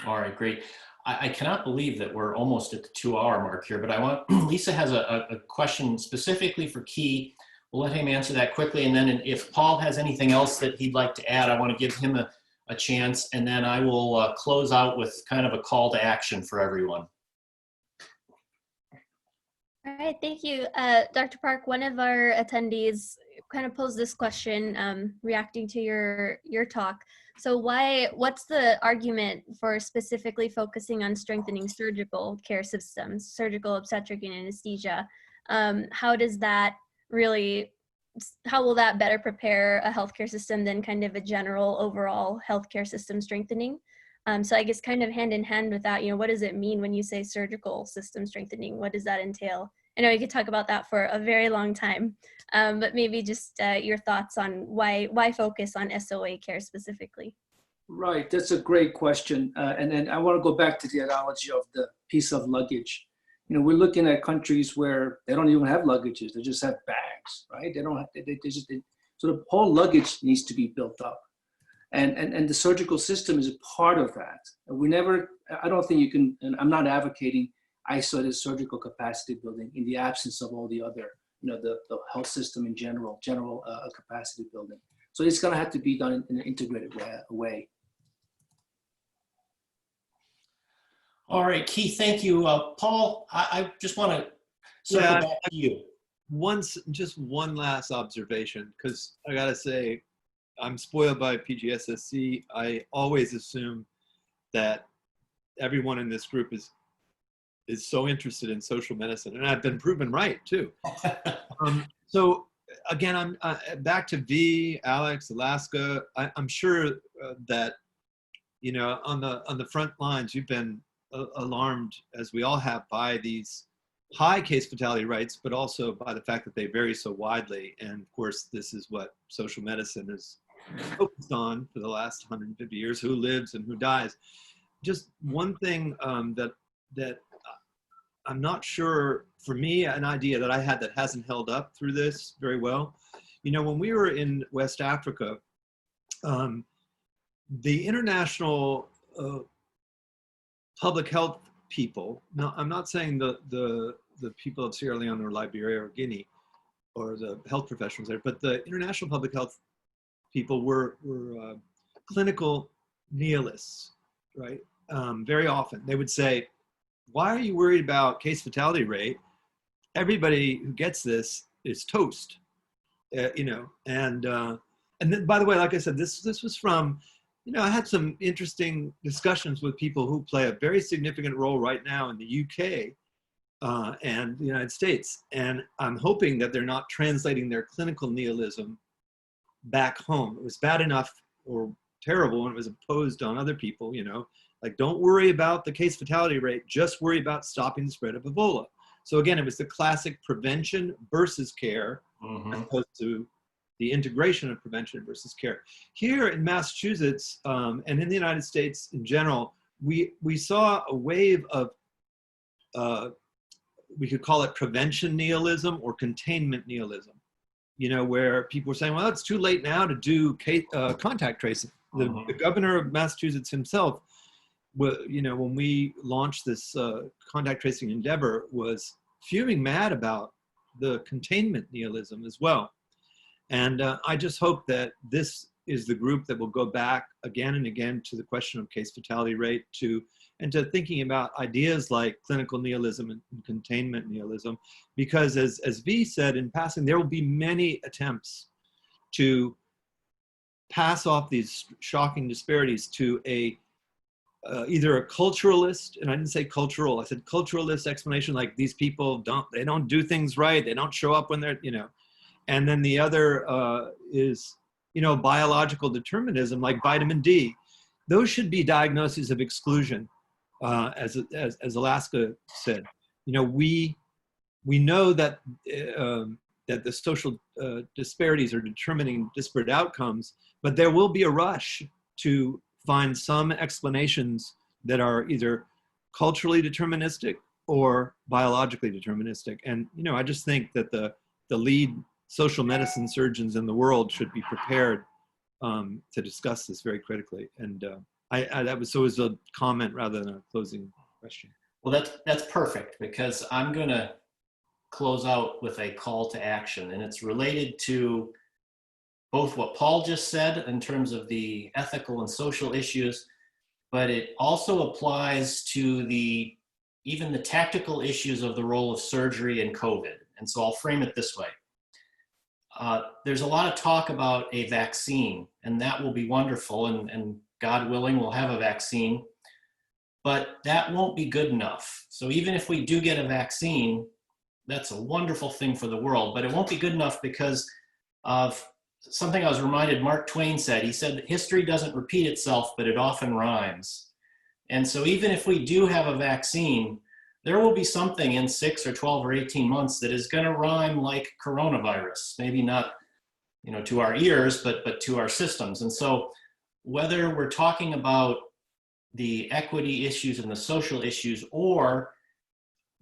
All right, great. I cannot believe that we're almost at the 2-hour mark here, but I want, Lisa has a question specifically for Kee. We'll let him answer that quickly. And then if Paul has anything else that he'd like to add, I want to give him a chance. And then I will close out with kind of a call to action for everyone. All right, thank you. Dr. Park, one of our attendees kind of posed this question reacting to your talk. So what's the argument for specifically focusing on strengthening surgical care systems, surgical obstetric and anesthesia? How will that better prepare a healthcare system than kind of a general overall healthcare system strengthening? So I guess kind of hand in hand with that, what does it mean when you say surgical system strengthening? What does that entail? I know we could talk about that for a very long time, but maybe just your thoughts on why focus on SOA care specifically? Right, that's a great question. And then I want to go back to the analogy of the piece of luggage. We're looking at countries where they don't even have luggages; they just have bags, right? They don't have. So the whole luggage needs to be built up, and the surgical system is a part of that. I don't think you can. And I'm not advocating isolated surgical capacity building in the absence of all the other, the health system in general capacity building. So it's going to have to be done in an integrated way. All right, Kee, thank you. Paul, I just want to circle back to you. Just one last observation, because I got to say, I'm spoiled by PGSSC. I always assume that everyone in this group is so interested in social medicine, and I've been proven right too. So again, I'm back to V, Alex, Alaska. I'm sure that on the front lines, you've been alarmed, as we all have, by these high case fatality rates, but also by the fact that they vary so widely. And of course, this is what social medicine is focused on for the last 150 years: who lives and who dies. Just one thing that I'm not sure, for me, an idea that I had that hasn't held up through this very well. When we were in West Africa, the international public health people, now I'm not saying the people of Sierra Leone or Liberia or Guinea or the health professionals there, but the international public health people were clinical nihilists, right? Very often they would say, why are you worried about case fatality rate? Everybody who gets this is toast, and then, by the way, like I said, this was from, I had some interesting discussions with people who play a very significant role right now in the UK and the United States, and I'm hoping that they're not translating their clinical nihilism back home. It was bad enough or terrible when it was imposed on other people, like, don't worry about the case fatality rate, just worry about stopping the spread of Ebola. So again, it was the classic prevention versus care, as opposed to the integration of prevention versus care. Here in Massachusetts and in the United States in general, we saw a wave of, we could call it prevention nihilism or containment nihilism, you know, where people were saying, well, it's too late now to do contact tracing. The governor of Massachusetts himself, you know, when we launched this contact tracing endeavor, was fuming mad about the containment nihilism as well. And I just hope that this is the group that will go back again and again to the question of case fatality rate, and to thinking about ideas like clinical nihilism and containment nihilism, because as V said in passing, there will be many attempts to pass off these shocking disparities to either a culturalist, and I didn't say cultural, I said culturalist explanation, like these people they don't do things right, they don't show up when they're, you know, and then the other is, you know, biological determinism, like vitamin D. Those should be diagnoses of exclusion, as Alaska said. You know, we know that that the social disparities are determining disparate outcomes, but there will be a rush to find some explanations that are either culturally deterministic or biologically deterministic. And, you know, I just think that the lead social medicine surgeons in the world should be prepared to discuss this very critically. And that was always a comment rather than a closing question. Well, that's perfect, because I'm going to close out with a call to action, and it's related to both what Paul just said in terms of the ethical and social issues, but it also applies to even the tactical issues of the role of surgery in COVID. And so I'll frame it this way. There's a lot of talk about a vaccine, and that will be wonderful, and God willing, we'll have a vaccine, but that won't be good enough. So even if we do get a vaccine, that's a wonderful thing for the world, but it won't be good enough because of something I was reminded Mark Twain said. He said that history doesn't repeat itself, but it often rhymes. And so even if we do have a vaccine, there will be something in 6 or 12 or 18 months that is going to rhyme like coronavirus. Maybe not, you know, to our ears, but to our systems. And so whether we're talking about the equity issues and the social issues, or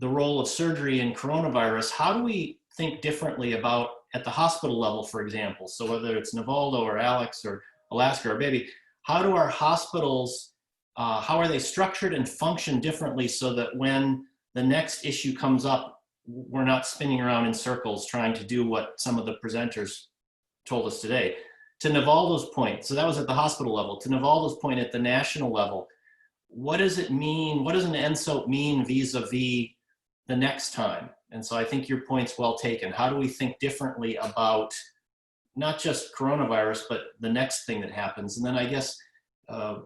the role of surgery in coronavirus, how do we think differently about at the hospital level, for example? So whether it's Nivaldo or Alex or Alaska or Abebe, how do our hospitals, how are they structured and function differently so that when the next issue comes up, we're not spinning around in circles trying to do what some of the presenters told us today? To Nivaldo's point, so that was at the hospital level. To Nivaldo's point, at the national level, what does it mean? What does an NSOAP mean vis-a-vis the next time? And so I think your point's well taken. How do we think differently about not just coronavirus, but the next thing that happens? And then I guess,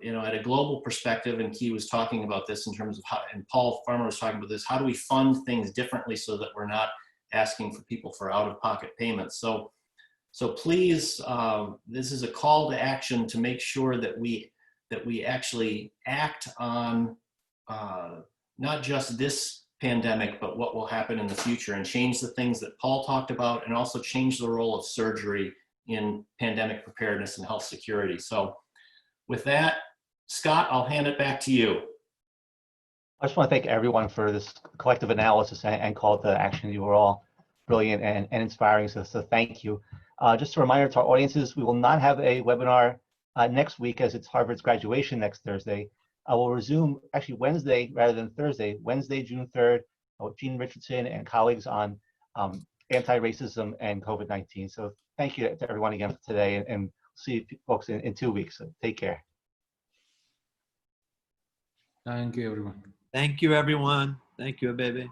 you know, at a global perspective, and Kee was talking about this in terms of how, and Paul Farmer was talking about this, how do we fund things differently so that we're not asking for people for out-of-pocket payments? So please, this is a call to action to make sure that we actually act on not just this pandemic, but what will happen in the future, and change the things that Paul talked about, and also change the role of surgery in pandemic preparedness and health security. So with that, Scott, I'll hand it back to you. I just want to thank everyone for this collective analysis and call to action. You were all brilliant and inspiring, so thank you. Just a reminder to our audiences, we will not have a webinar next week, as it's Harvard's graduation next Thursday. I will resume actually Wednesday rather than Thursday, Wednesday, June 3rd, with Gene Richardson and colleagues on anti-racism and COVID-19. So thank you to everyone again for today, and see you folks in 2 weeks. So take care. Thank you, everyone. Thank you, everyone. Thank you, Abebe.